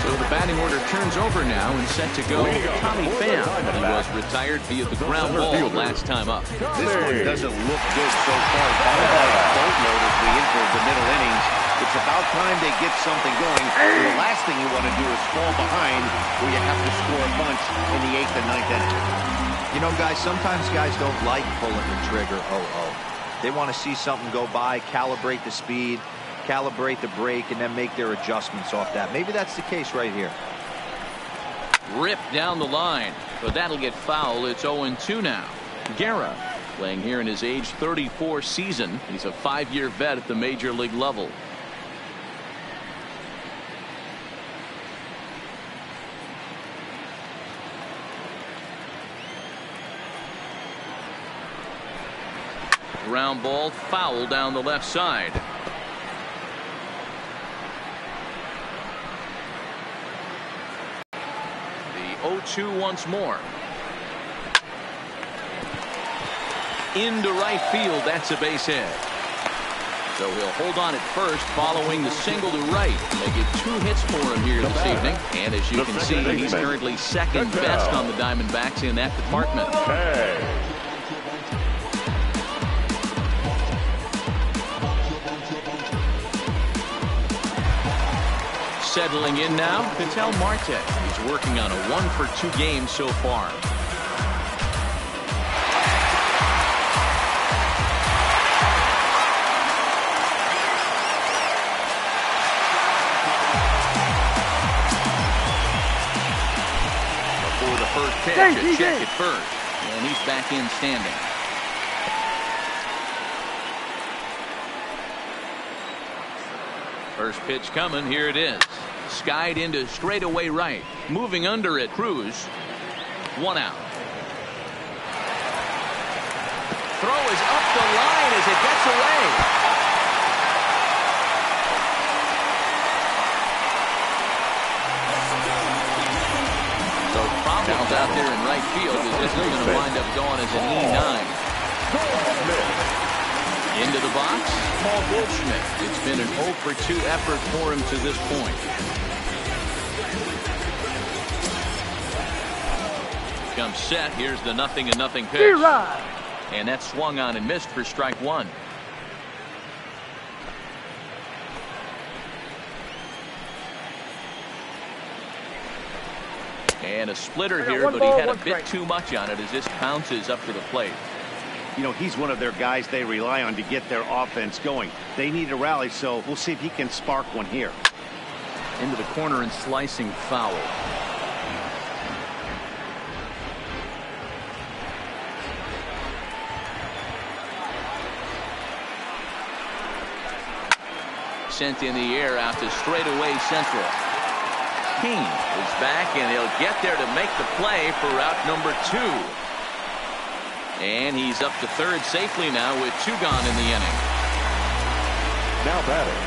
So So the batting order turns over now and set to go Tommy Pham. He was retired via the ground ball last time up. This one doesn't look good so far. Followed by a boatload as we enter the middle innings. It's about time they get something going. The last thing you want to do is fall behind where you have to score a bunch in the 8th and 9th inning. You know, guys, sometimes guys don't like pulling the trigger. They want to see something go by, calibrate the speed, calibrate the brake, and then make their adjustments off that. Maybe that's the case right here. Ripped down the line, but that'll get foul. It's 0-2 now. Guerra playing here in his age 34 season. He's a 5-year vet at the major league level. Ground ball, foul down the left side. The 0-2 once more. Into right field. That's a base hit. So he'll hold on at first following the single to right. They get 2 hits for him here this evening. And as you can see, he's currently second best on the Diamondbacks in that department. Settling in now, Ketel Marte. He's working on a 1-for-2 game so far. Before the first pitch, a check at first. And he's back in standing. First pitch coming. Here it is. Skied into straightaway right. Moving under it. Cruz. 1 out. Throw is up the line as it gets away. So problems out there in right field as this is going to wind up going as an E9. Into the box, Paul Goldschmidt. It's been an 0-for-2 effort for him to this point. Comes set. Here's the 0-0 pitch. And that swung on and missed for strike 1. And a splitter here, but he had a bit too much on it as this bounces up to the plate. You know, he's one of their guys they rely on to get their offense going. They need a rally, so we'll see if he can spark one here. Into the corner and slicing foul. Sent in the air out to straightaway central. King is back, and he'll get there to make the play for route number 2. And he's up to third safely now with 2 gone in the inning. Now batting,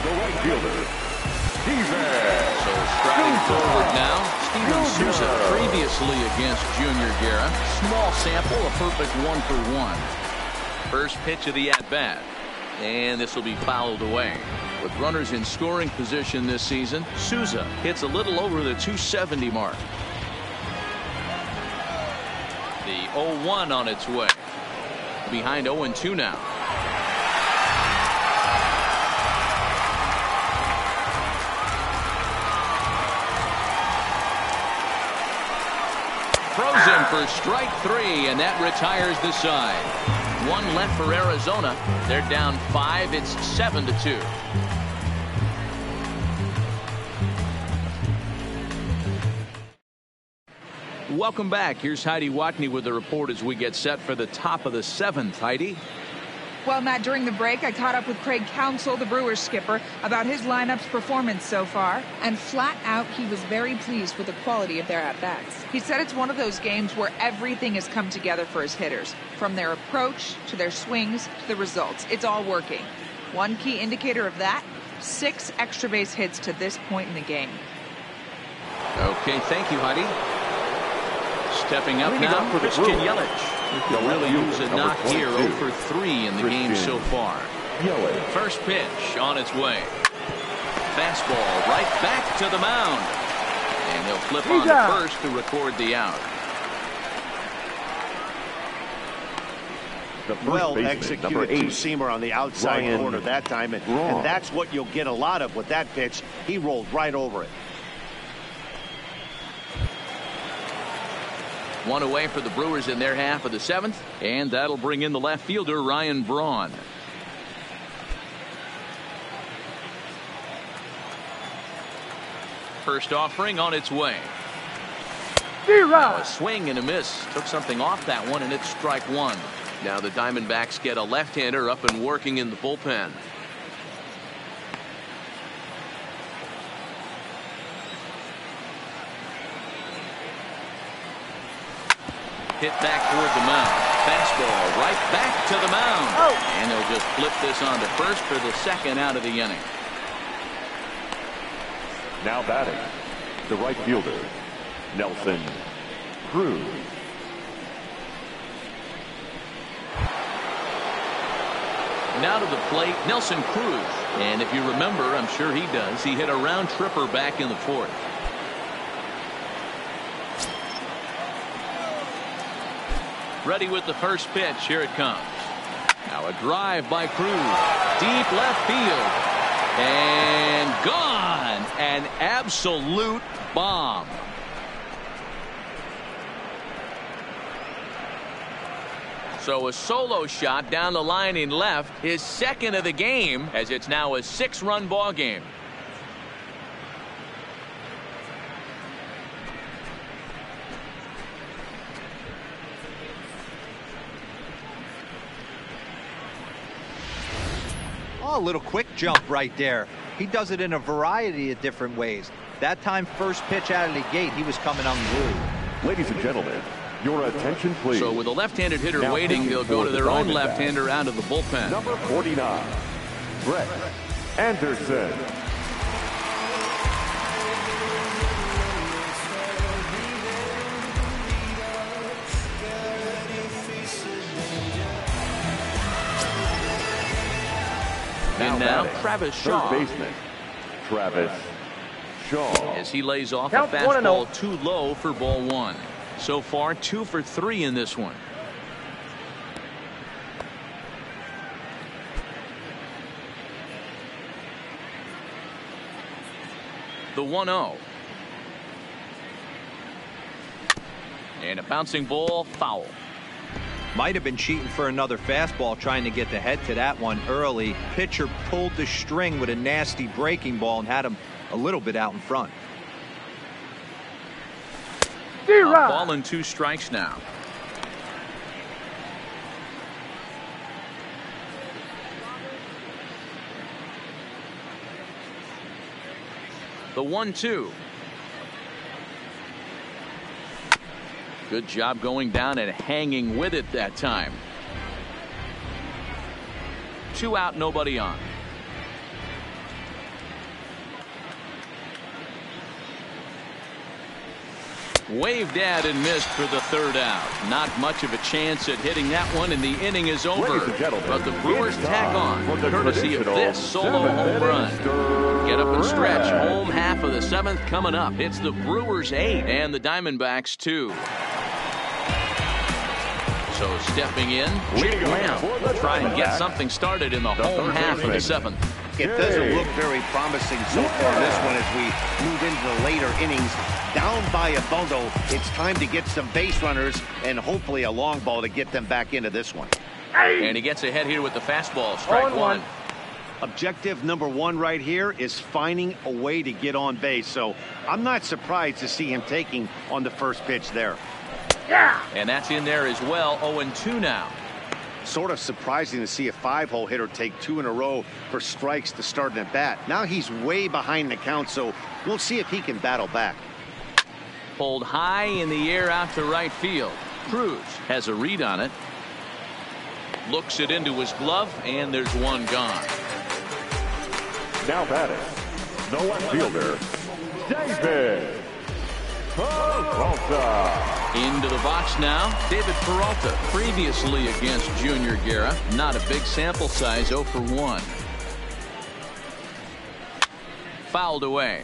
the right fielder, Steven. So striding forward now, Steven Souza previously against Junior Guerra. Small sample, a perfect 1-for-1. First pitch of the at-bat. And this will be fouled away. With runners in scoring position this season, Souza hits a little over the 270 mark. The 0-1 on its way. Behind 0-2 now. Throws him for strike 3, and that retires the side. 1 left for Arizona. They're down 5. It's 7-2. Welcome back. Here's Heidi Watney with the report as we get set for the top of the 7th. Heidi? Well, Matt, during the break, I caught up with Craig Counsell, the Brewers skipper, about his lineup's performance so far. And flat out, he was very pleased with the quality of their at-bats. He said it's one of those games where everything has come together for his hitters. From their approach, to their swings, to the results. It's all working. One key indicator of that, 6 extra base hits to this point in the game. Okay, thank you, Heidi. Stepping up now, Christian Yelich. He could really use a knock here. 0-for-3 in the game so far. First pitch on its way. fastball right back to the mound. And he'll flip on to first to record the out. Well executed two-seamer on the outside corner that time, and that's what you'll get a lot of with that pitch. He rolled right over it. One away for the Brewers in their half of the 7th, and that'll bring in the left fielder Ryan Braun. First offering on its way. Now a swing and a miss. Took something off that one, and it's strike one. Now the Diamondbacks get a left-hander up and working in the bullpen. Hit back toward the mound. Fastball right back to the mound. And they'll just flip this on to first for the second out of the inning. Now batting, the right fielder, Nelson Cruz. Now to the plate, Nelson Cruz. And if you remember, I'm sure he does, he hit a round tripper back in the 4th. Ready with the first pitch. Here it comes. Now a drive by Cruz. Deep left field. And gone. An absolute bomb. So a solo shot down the line in left, his second of the game, as it's now a 6-run ball game. Oh, a little quick jump right there. He does it in a variety of different ways. That time, first pitch out of the gate, he was coming unglued. Ladies and gentlemen, your attention, please. So with a left-handed hitter now waiting, they'll go to their own left-hander out of the bullpen. Number 49, Brett Anderson. And now Travis Shaw. Third baseman, Travis Shaw. As he lays off a fastball too low for ball one. So far 2 for 3 in this one. The 1-0. And a bouncing ball, foul. Might have been cheating for another fastball, trying to get the head to that one early. Pitcher pulled the string with a nasty breaking ball and had him a little bit out in front. A ball and 2 strikes now. The 1-2. Good job going down and hanging with it that time. 2 out, nobody on. Waved at and missed for the 3rd out. Not much of a chance at hitting that one, and the inning is over. But the Brewers tack on, courtesy of this solo home run. Get up and stretch. Home half of the 7th coming up. It's the Brewers 8 and the Diamondbacks 2. So stepping in, Jake Lamb will try and get something started in the home half of the 7th. It doesn't look very promising so far this one as we move into the later innings. Down by a bundle, it's time to get some base runners and hopefully a long ball to get them back into this one. And he gets ahead here with the fastball. Strike one. Objective number 1 right here is finding a way to get on base. So I'm not surprised to see him taking on the first pitch there. And that's in there as well. 0-2 now. Sort of surprising to see a 5-hole hitter take 2 in a row for strikes to start an at bat. Now he's way behind the count, so we'll see if he can battle back. Pulled high in the air out to right field. Cruz has a read on it. Looks it into his glove, and there's one gone. Now batting, the left fielder, David Peralta. Into the box now, David Peralta. Previously against Junior Guerra. Not a big sample size, 0 for 1. fouled away.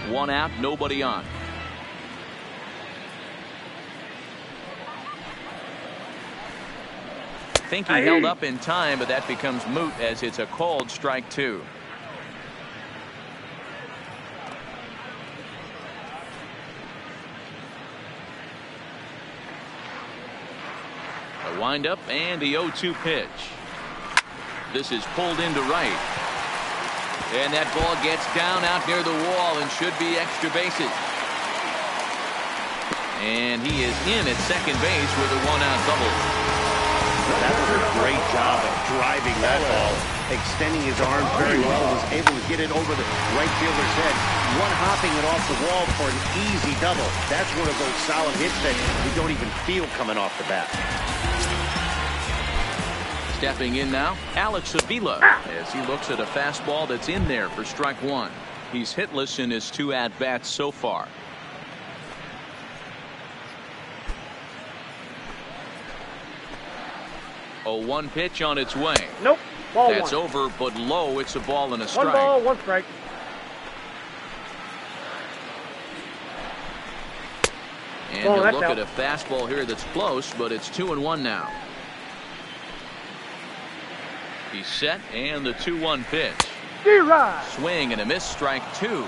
One out, nobody on. Think he held up in time, but that becomes moot as it's a called strike two. A windup and the 0-2 pitch. This is pulled into right. And that ball gets down out near the wall and should be extra bases. And he is in at second base with a one-out double. That was a great job of driving that ball, extending his arms very well, was able to get it over the right fielder's head, one-hopping it off the wall for an easy double. That's one of those solid hits that you don't even feel coming off the bat. Stepping in now, Alex Avila, as he looks at a fastball that's in there for strike one. He's hitless in his 2 at-bats so far. A 1 pitch on its way. Nope. Ball That's one. over, but low. It's a ball and a strike. 1 ball, 1 strike. And you look at a fastball here that's close, but it's 2-1 now. He's set, and the 2-1 pitch. Swing and a miss, strike 2.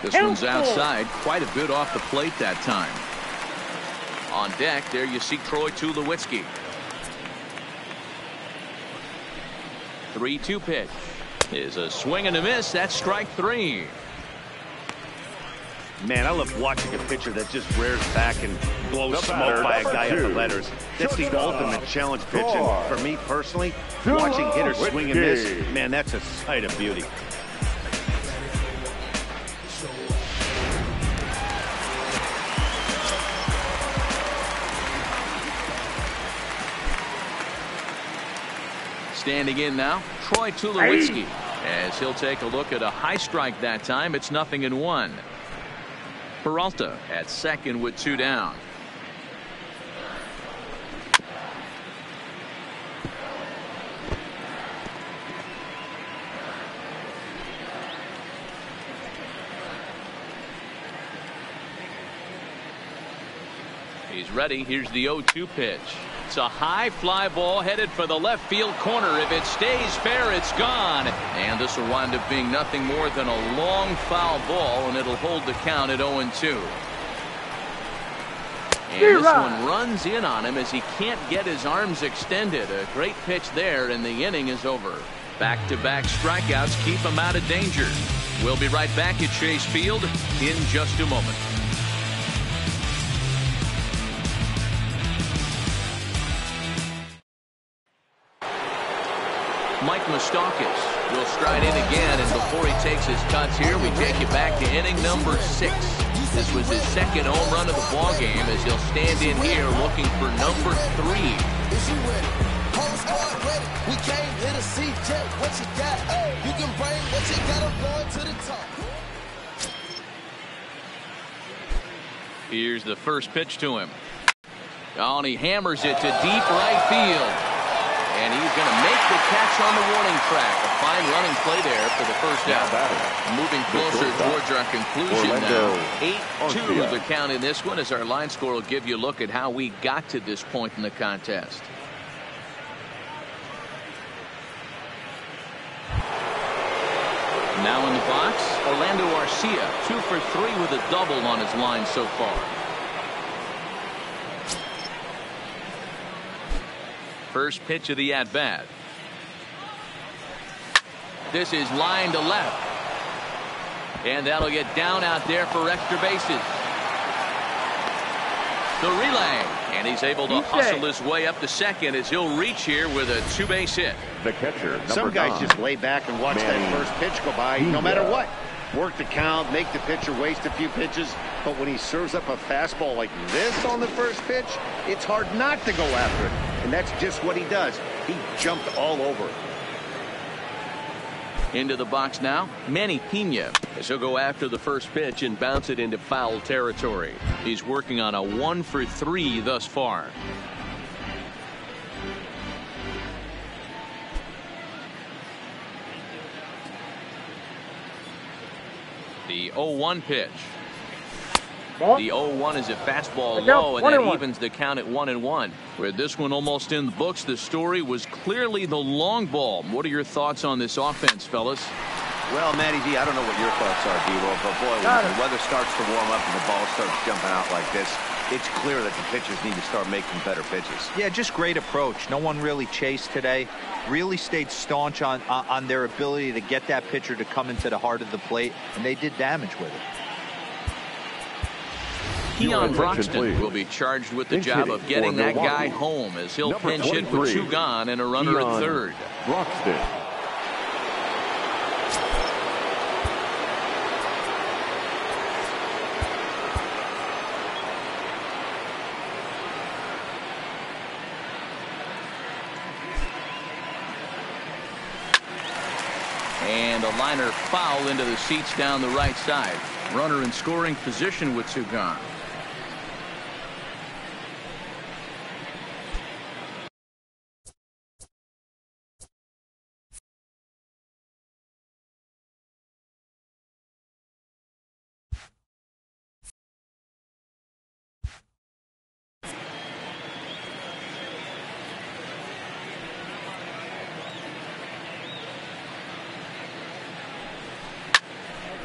This one's outside, quite a bit off the plate that time. On deck, there you see Troy Tulowitzki. 3-2 pitch is a swing and a miss. That's strike 3. Man, I love watching a pitcher that just rears back and blows smoke by a guy at the letters. That's the ultimate challenge pitch. And for me personally, watching hitters swing and miss, man, that's a sight of beauty. Standing in now, Troy Tulowitzki, as he'll take a look at a high strike that time. It's 0-1. Peralta at second with 2 down. He's ready. Here's the 0-2 pitch. It's a high fly ball headed for the left field corner. If it stays fair, it's gone. And this will wind up being nothing more than a long foul ball, and it'll hold the count at 0-2. And this one runs in on him as he can't get his arms extended. A great pitch there, and the inning is over. Back-to-back strikeouts keep him out of danger. We'll be right back at Chase Field in just a moment. Mike Moustakas will stride in again, and before he takes his cuts here, we take you back to inning number 6. This was his second home run of the ball game as he'll stand in here looking for number 3. We came here to see check what you got. You can bring what you got up going to the top. Here's the first pitch to him. Oh, and he hammers it to deep right field. And he's going to make the catch on the warning track. A fine running play there for the first out. Moving closer towards our conclusion now. 8-2 the count in this one, as our line score will give you a look at how we got to this point in the contest. Now in the box, Orlando Arcia, 2 for 3 with a double on his line so far. First pitch of the at-bat. This is line to left. And that'll get down out there for extra bases. The relay. And he's able to hustle his way up to second as he'll reach here with a 2-base hit. The catcher, Some guys just lay back and watch that first pitch go by no matter what. Work the count, make the pitcher waste a few pitches. But when he serves up a fastball like this on the first pitch, it's hard not to go after it. And that's just what he does. He jumped all over it. Into the box now, Manny Pena. As he'll go after the first pitch and bounce it into foul territory. He's working on a 1-for-3 thus far. The 0-1 pitch. The 0-1 is a fastball low, and that evens the count at 1-1. With this one almost in the books, the story was clearly the long ball. What are your thoughts on this offense, fellas? Well, Matty D, I don't know what your thoughts are, D-Roll, but boy, when the weather starts to warm up and the ball starts jumping out like this, it's clear that the pitchers need to start making better pitches. Yeah, just great approach. No one really chased today. Really stayed staunch on their ability to get that pitcher to come into the heart of the plate, and they did damage with it. Keon Broxton will be charged with the job of getting that guy home as he'll pinch hit with 2 gone and a runner at third. Broxton. And a liner foul into the seats down the right side. Runner in scoring position with 2 gone.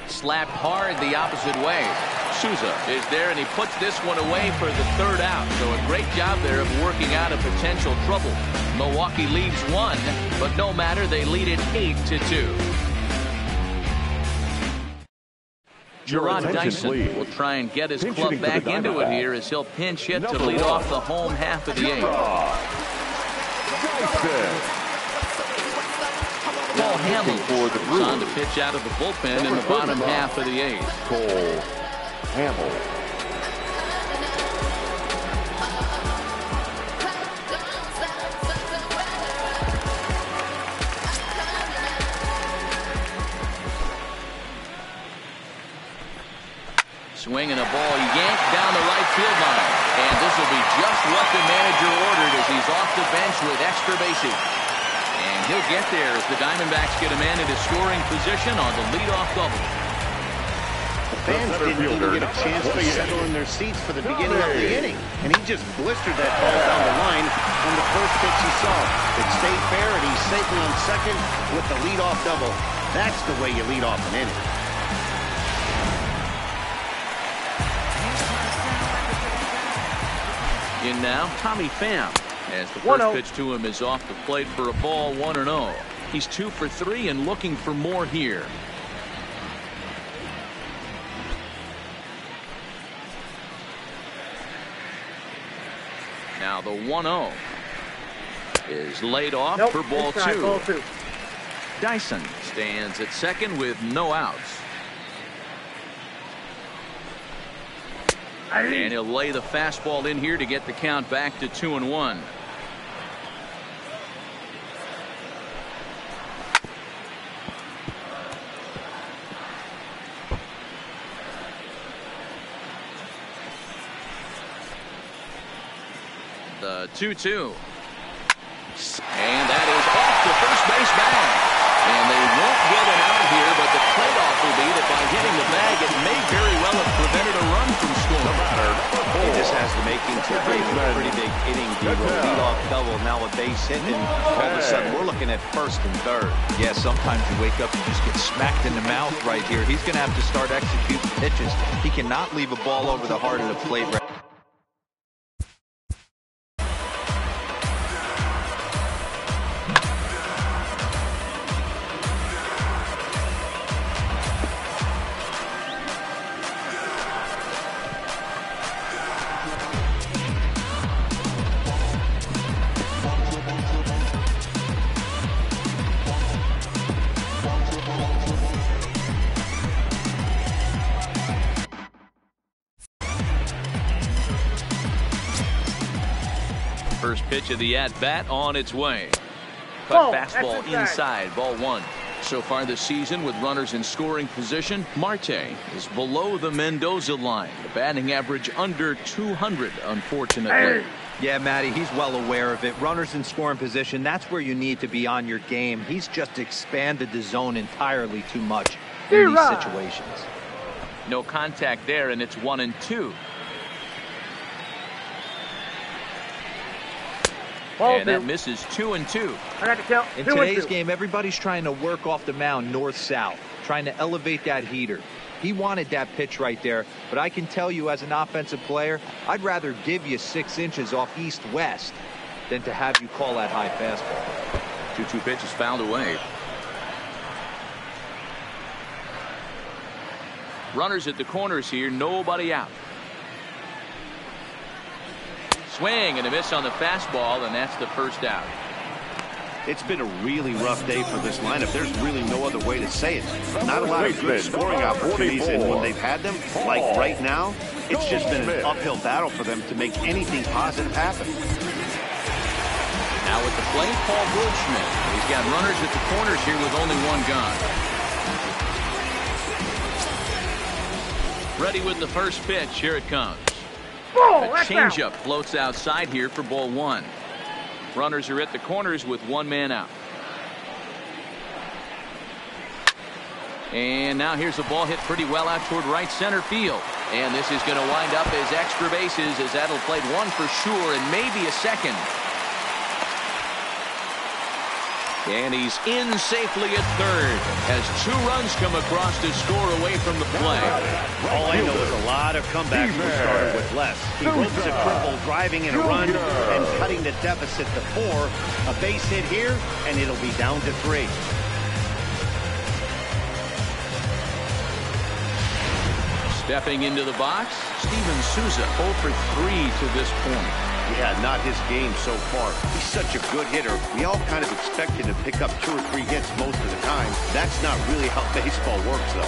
Slapped hard the opposite way. Souza is there, and he puts this one away for the 3rd out. So a great job there of working out a potential trouble. Milwaukee leads 1, but no matter, they lead it 8-2. Gerard Dyson will try and get his club back into it here as he'll pinch hit to lead off the home half of the 8th. Paul Hamill for the Brewers on the pitch out of the bullpen in the bottom half of the 8th. Cole Hamill. Swinging a ball yanked down the right field line. And this will be just what the manager ordered as he's off the bench with extra bases. And he'll get there as the Diamondbacks get a man into scoring position on the leadoff double. The fans didn't even get a chance to settle in their seats for the beginning of the inning. And he just blistered that ball down the line on the first pitch he saw. It stayed fair, and he's safely on second with the leadoff double. That's the way you lead off an inning. In now, Tommy Pham, as the first pitch to him is off the plate for a ball, 1-0. He's 2 for 3 and looking for more here. Now the 1-0 is laid off for ball 2. Dyson stands at second with no outs. And he'll lay the fastball in here to get the count back to 2-1. The 2-2. And that is off the first base bag. And they won't get an out here, but the trade-off will be that by hitting the bag, it may very well have prevented a run from scoring. He just has the makings to be a pretty big inning. Lead-off double, now a base hit, and all of a sudden we're looking at first and third. Yeah, sometimes you wake up and just get smacked in the mouth right here. He's going to have to start executing pitches. He cannot leave a ball over the heart of the plate right. First pitch of the at-bat on its way. Cut fastball inside, ball 1. So far this season, with runners in scoring position, Marte is below the Mendoza line. The batting average under 200, unfortunately. Yeah, Matty, he's well aware of it. Runners in scoring position, that's where you need to be on your game. He's just expanded the zone entirely too much in these situations. No contact there, and it's 1-2. And that misses 2-2. I got to count. In today's game, everybody's trying to work off the mound north-south, trying to elevate that heater. He wanted that pitch right there, but I can tell you as an offensive player, I'd rather give you 6 inches off east-west than to have you call that high fastball. 2-2 pitch is fouled away. Runners at the corners here, nobody out. Swing and a miss on the fastball, and that's the first out. It's been a really rough day for this lineup. There's really no other way to say it. Not a lot of good scoring opportunities, and when they've had them, like right now, it's just been an uphill battle for them to make anything positive happen. Now at the plate, Paul Goldschmidt. He's got runners at the corners here with only one gone. Ready with the first pitch. Here it comes. A changeup floats outside here for ball 1. Runners are at the corners with one man out. And now here's a ball hit pretty well out toward right center field. And this is going to wind up as extra bases, as that'll play one for sure and maybe a second. And he's in safely at third as 2 runs come across to score away from the play. All I know is a lot of comebacks were started with less. He ropes a triple, driving in a run and cutting the deficit to 4. A base hit here, and it'll be down to 3. Stepping into the box, Steven Souza 0 for 3 to this point. Yeah, not his game so far. He's such a good hitter. We all kind of expect him to pick up 2 or 3 hits most of the time. That's not really how baseball works, though.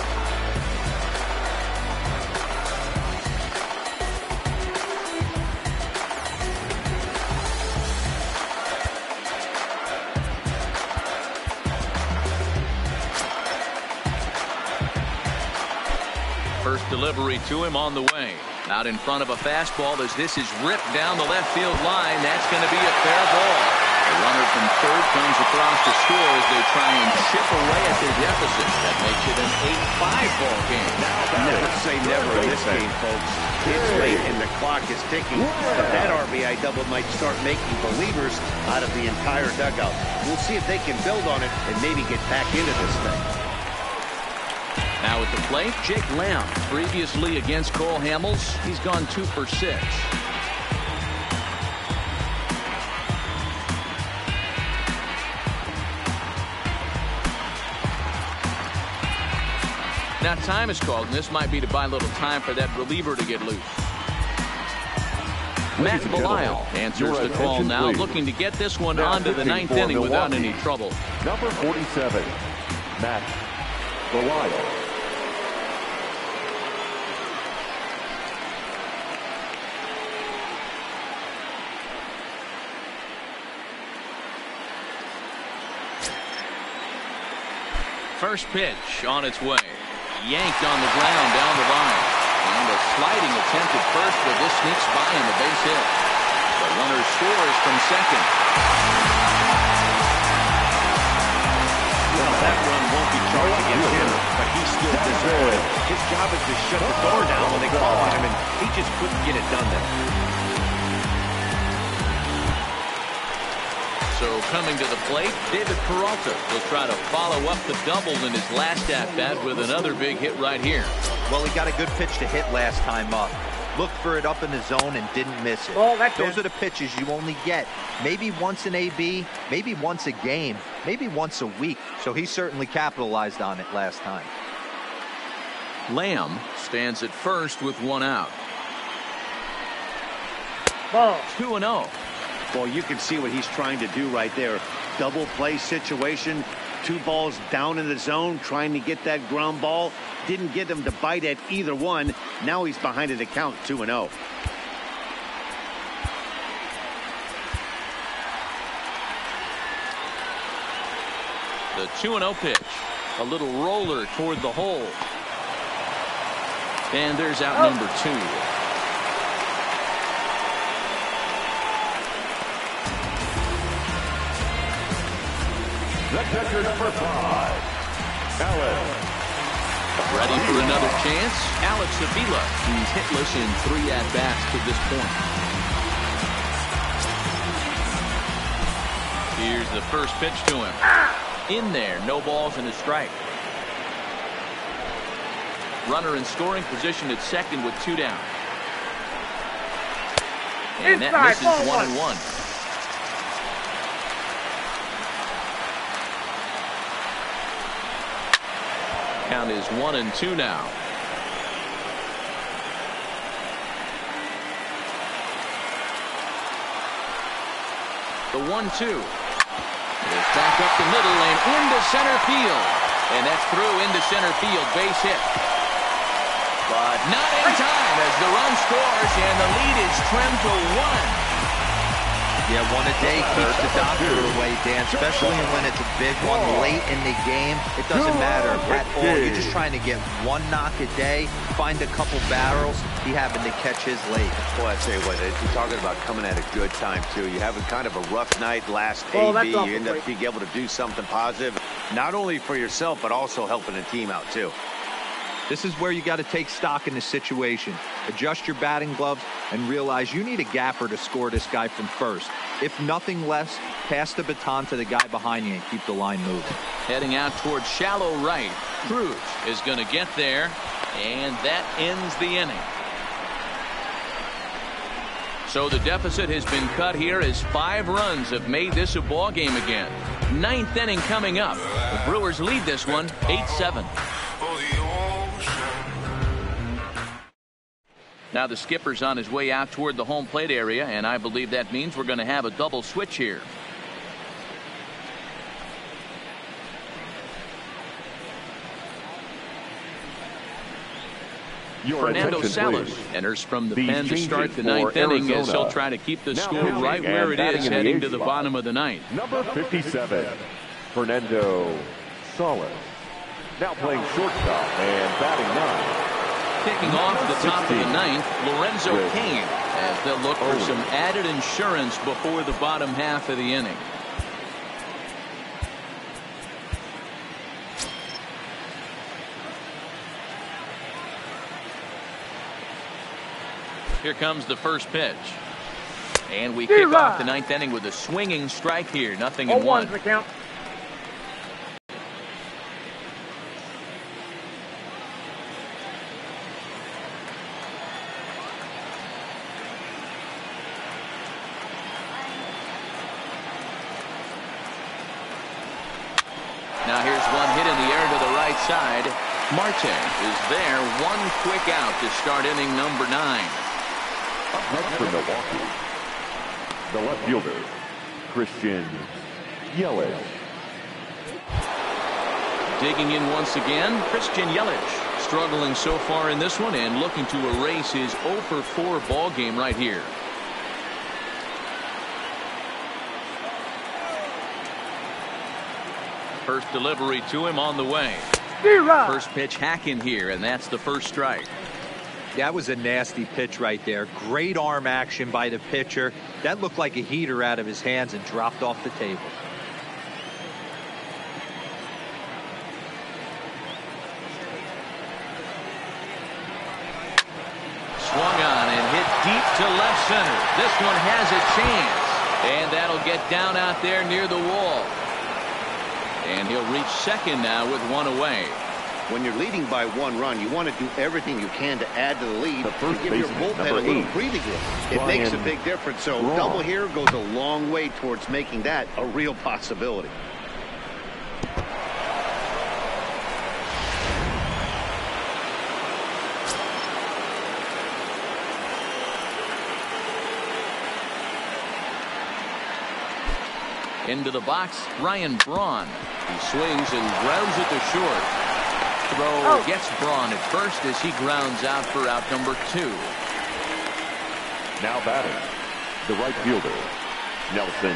First delivery to him on the way. Out in front of a fastball as this is ripped down the left field line. That's going to be a fair ball. The runner from third comes across to score as they try and chip away at their deficit. That makes it an 8-5 ball game. Never say never in this game, folks. It's late and the clock is ticking. But that RBI double might start making believers out of the entire dugout. We'll see if they can build on it and maybe get back into this thing. Now at the plate, Jake Lamb. Previously against Cole Hamels, he's gone 2 for 6. Now time is called, and this might be to buy a little time for that reliever to get loose. Matt Belisle answers the call now, looking to get this one onto the 9th inning without any trouble. Number 47, Matt Belisle. First pitch on its way. Yanked on the ground down the line. And a sliding attempt at first, but this sneaks by him, a base hit. The runner scores from second. Well, that run won't be charged against him, but he's still disappointed. His job is to shut the door down when they call on him, and he just couldn't get it done there. So coming to the plate, David Peralta will try to follow up the double in his last at-bat with another big hit right here. Well, he got a good pitch to hit last time up. Looked for it up in the zone and didn't miss it. Those are the pitches you only get maybe once in AB, maybe once a game, maybe once a week. So he certainly capitalized on it last time. Lamb stands at first with 1 out. Ball. 2-0. Well, you can see what he's trying to do right there. Double play situation. 2 balls down in the zone, trying to get that ground ball. Didn't get him to bite at either one. Now he's behind in the count, 2-0. The 2-0 pitch. A little roller toward the hole. And there's out number 2. The catcher, number 5, Alex. Ready for another chance? Alex Avila. He's hitless in 3 at-bats to this point. Here's the first pitch to him. In there, no balls and a strike. Runner in scoring position at second with 2 down. And that misses 1-1. Count is 1-2 now. The 1-2 is back up the middle and into center field. And that's through into center field. Base hit. But not in time as the run scores and the lead is trimmed to 1. Yeah, one a day keeps the doctor away, Dan, especially when it's a big one late in the game. It doesn't matter at all. You're just trying to get one knock a day, find a couple barrels. He happened to catch his late. Well, I tell you what, you're talking about coming at a good time, too. You have a kind of a rough night last AB. You end up being able to do something positive, not only for yourself, but also helping the team out, too. This is where you got to take stock in the situation. Adjust your batting gloves and realize you need a gapper to score this guy from first. If nothing less, pass the baton to the guy behind you and keep the line moving. Heading out towards shallow right. Cruz is going to get there, and that ends the inning. So the deficit has been cut here as 5 runs have made this a ball game again. 9th inning coming up. The Brewers lead this one 8-7. Now the skipper's on his way out toward the home plate area, and I believe that means we're going to have a double switch here. Fernando Salas enters from the pen to start the 9th inning as he'll try to keep the score right where it is heading to the bottom of the 9th. Number 57, Fernando Salas. Now playing shortstop and batting 9. Kicking off the top of the 9th, Lorenzo Cain, as they'll look for some added insurance before the bottom half of the inning. Here comes the first pitch. And we kick off the 9th inning with a swinging strike here. Nothing in 1. Now here's one hit in the air to the right side. Marte is there. One quick out to start inning number 9. Up next for Milwaukee, the left fielder, Christian Yelich. Digging in once again, Christian Yelich. Struggling so far in this one and looking to erase his 0-for-4 ball game right here. First delivery to him on the way. First pitch hacking here, and that's the first strike. That was a nasty pitch right there. Great arm action by the pitcher. That looked like a heater out of his hands and dropped off the table. Swung on and hit deep to left center. This one has a chance, and that'll get down out there near the wall. And he'll reach second now with one away. When you're leading by 1 run, you want to do everything you can to add to the lead, to give your bullpen a little breathing room. It makes a big difference. So double here goes a long way towards making that a real possibility. Into the box, Ryan Braun. He swings and grounds it to short. Throw gets Braun at first as he grounds out for out number 2. Now batting, the right fielder, Nelson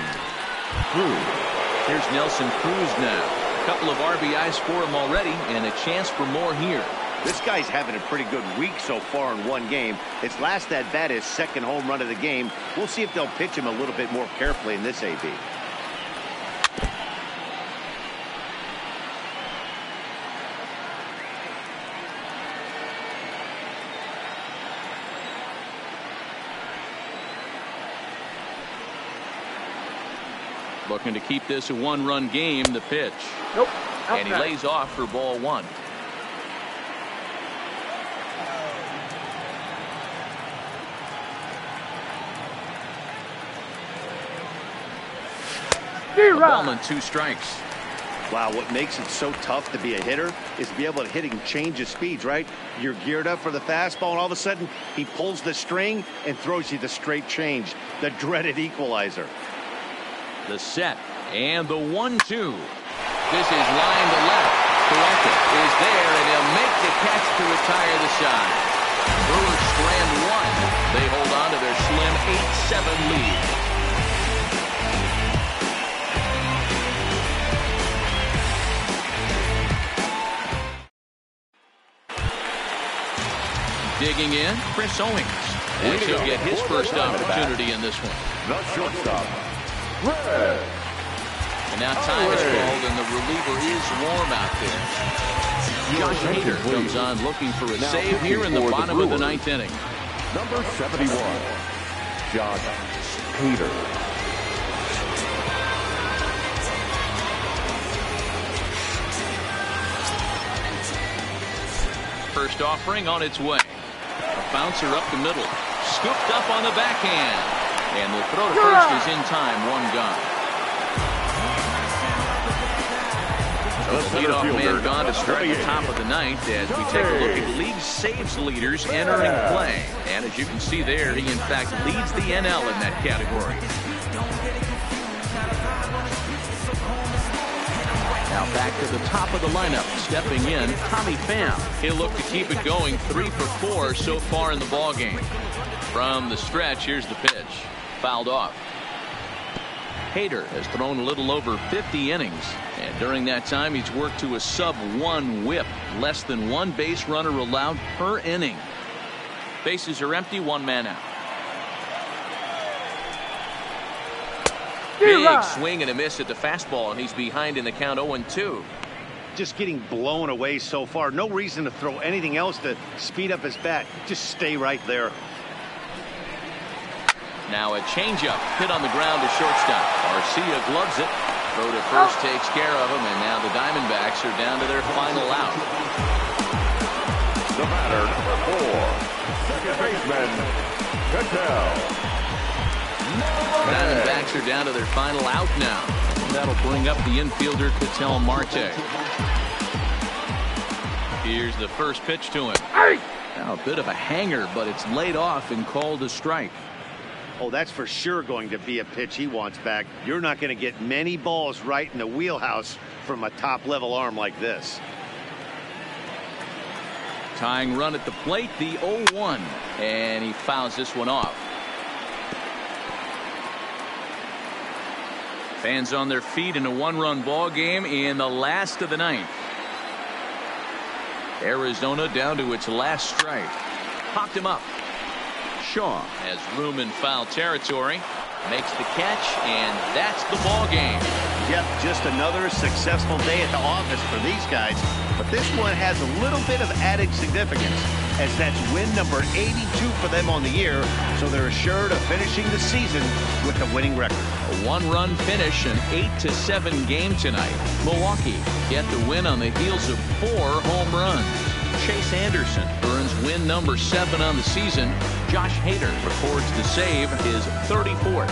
Cruz. Here's Nelson Cruz now. A couple of RBIs for him already, and a chance for more here. This guy's having a pretty good week so far in one game. His last at bat, his second home run of the game. We'll see if they'll pitch him a little bit more carefully in this AB. Looking to keep this a one-run game. The pitch. Nope. And he lays off for ball one. Ball and 2 strikes. Wow, what makes it so tough to be a hitter is to be able to hit and change of speeds, right? You're geared up for the fastball, and all of a sudden he pulls the string and throws you the straight change, the dreaded equalizer. The set and the 1-2. This is line to left. Corrected is there, and he'll make the catch to retire the side. Brewers strand 1. They hold on to their slim 8-7 lead. Digging in, Chris Owings. And he'll get his first opportunity in this one. The shortstop, Red. And now time is called, and the reliever is warm out there. Josh Hader comes on looking for a save here in the bottom of the 9th inning. Number 71, Josh Hader. First offering on its way. A bouncer up the middle. Scooped up on the backhand. And the throw to first is in time. 1 gone. So the leadoff man gone to strike the top of the 9th as we take a look at league saves leaders entering play. And as you can see there, he in fact leads the NL in that category. Now back to the top of the lineup. Stepping in, Tommy Pham. He'll look to keep it going. 3 for 4 so far in the ballgame. From the stretch, here's the pitch. Fouled off. Hader has thrown a little over 50 innings. And during that time, he's worked to a sub-1 whip. Less than 1 base runner allowed per inning. Bases are empty, 1 man out. Big swing and a miss at the fastball, and he's behind in the count 0-2. Just getting blown away so far. No reason to throw anything else to speed up his bat. Just stay right there. Now a changeup hit on the ground to shortstop. Garcia gloves it. Throw to first takes care of him, and now the Diamondbacks are down to their final out. The batter, number 4, second baseman, Cattell. Diamondbacks are down to their final out now. That'll bring up the infielder Ketel Marte. Here's the first pitch to him. Now a bit of a hanger, but it's laid off and called a strike. Oh, that's for sure going to be a pitch he wants back. You're not going to get many balls right in the wheelhouse from a top-level arm like this. Tying run at the plate, the 0-1, and he fouls this one off. Fans on their feet in a 1-run ball game in the last of the 9th. Arizona down to its last strike. Popped him up. Shaw has room in foul territory. Makes the catch, and that's the ball game. Yep, just another successful day at the office for these guys. But this one has a little bit of added significance, as that's win number 82 for them on the year, so they're assured of finishing the season with a winning record. A 1-run finish, an 8-7 game tonight. Milwaukee get the win on the heels of 4 home runs. Chase Anderson earns win number 7 on the season. Josh Hader records the save, his 34th.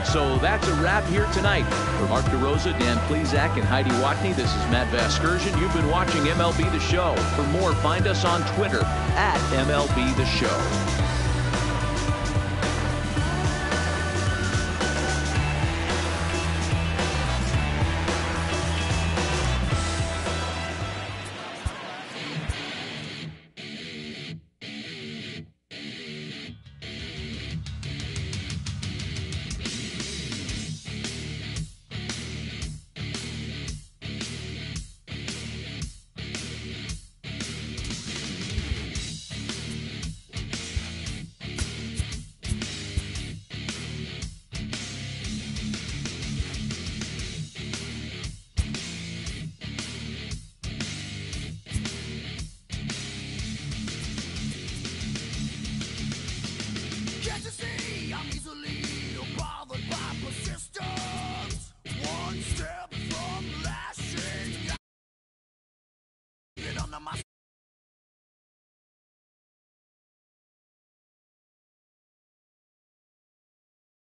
So that's a wrap here tonight. For Mark DeRosa, Dan Plezak, and Heidi Watney, this is Matt Vasgersian. You've been watching MLB The Show. For more, find us on Twitter at MLB The Show. of my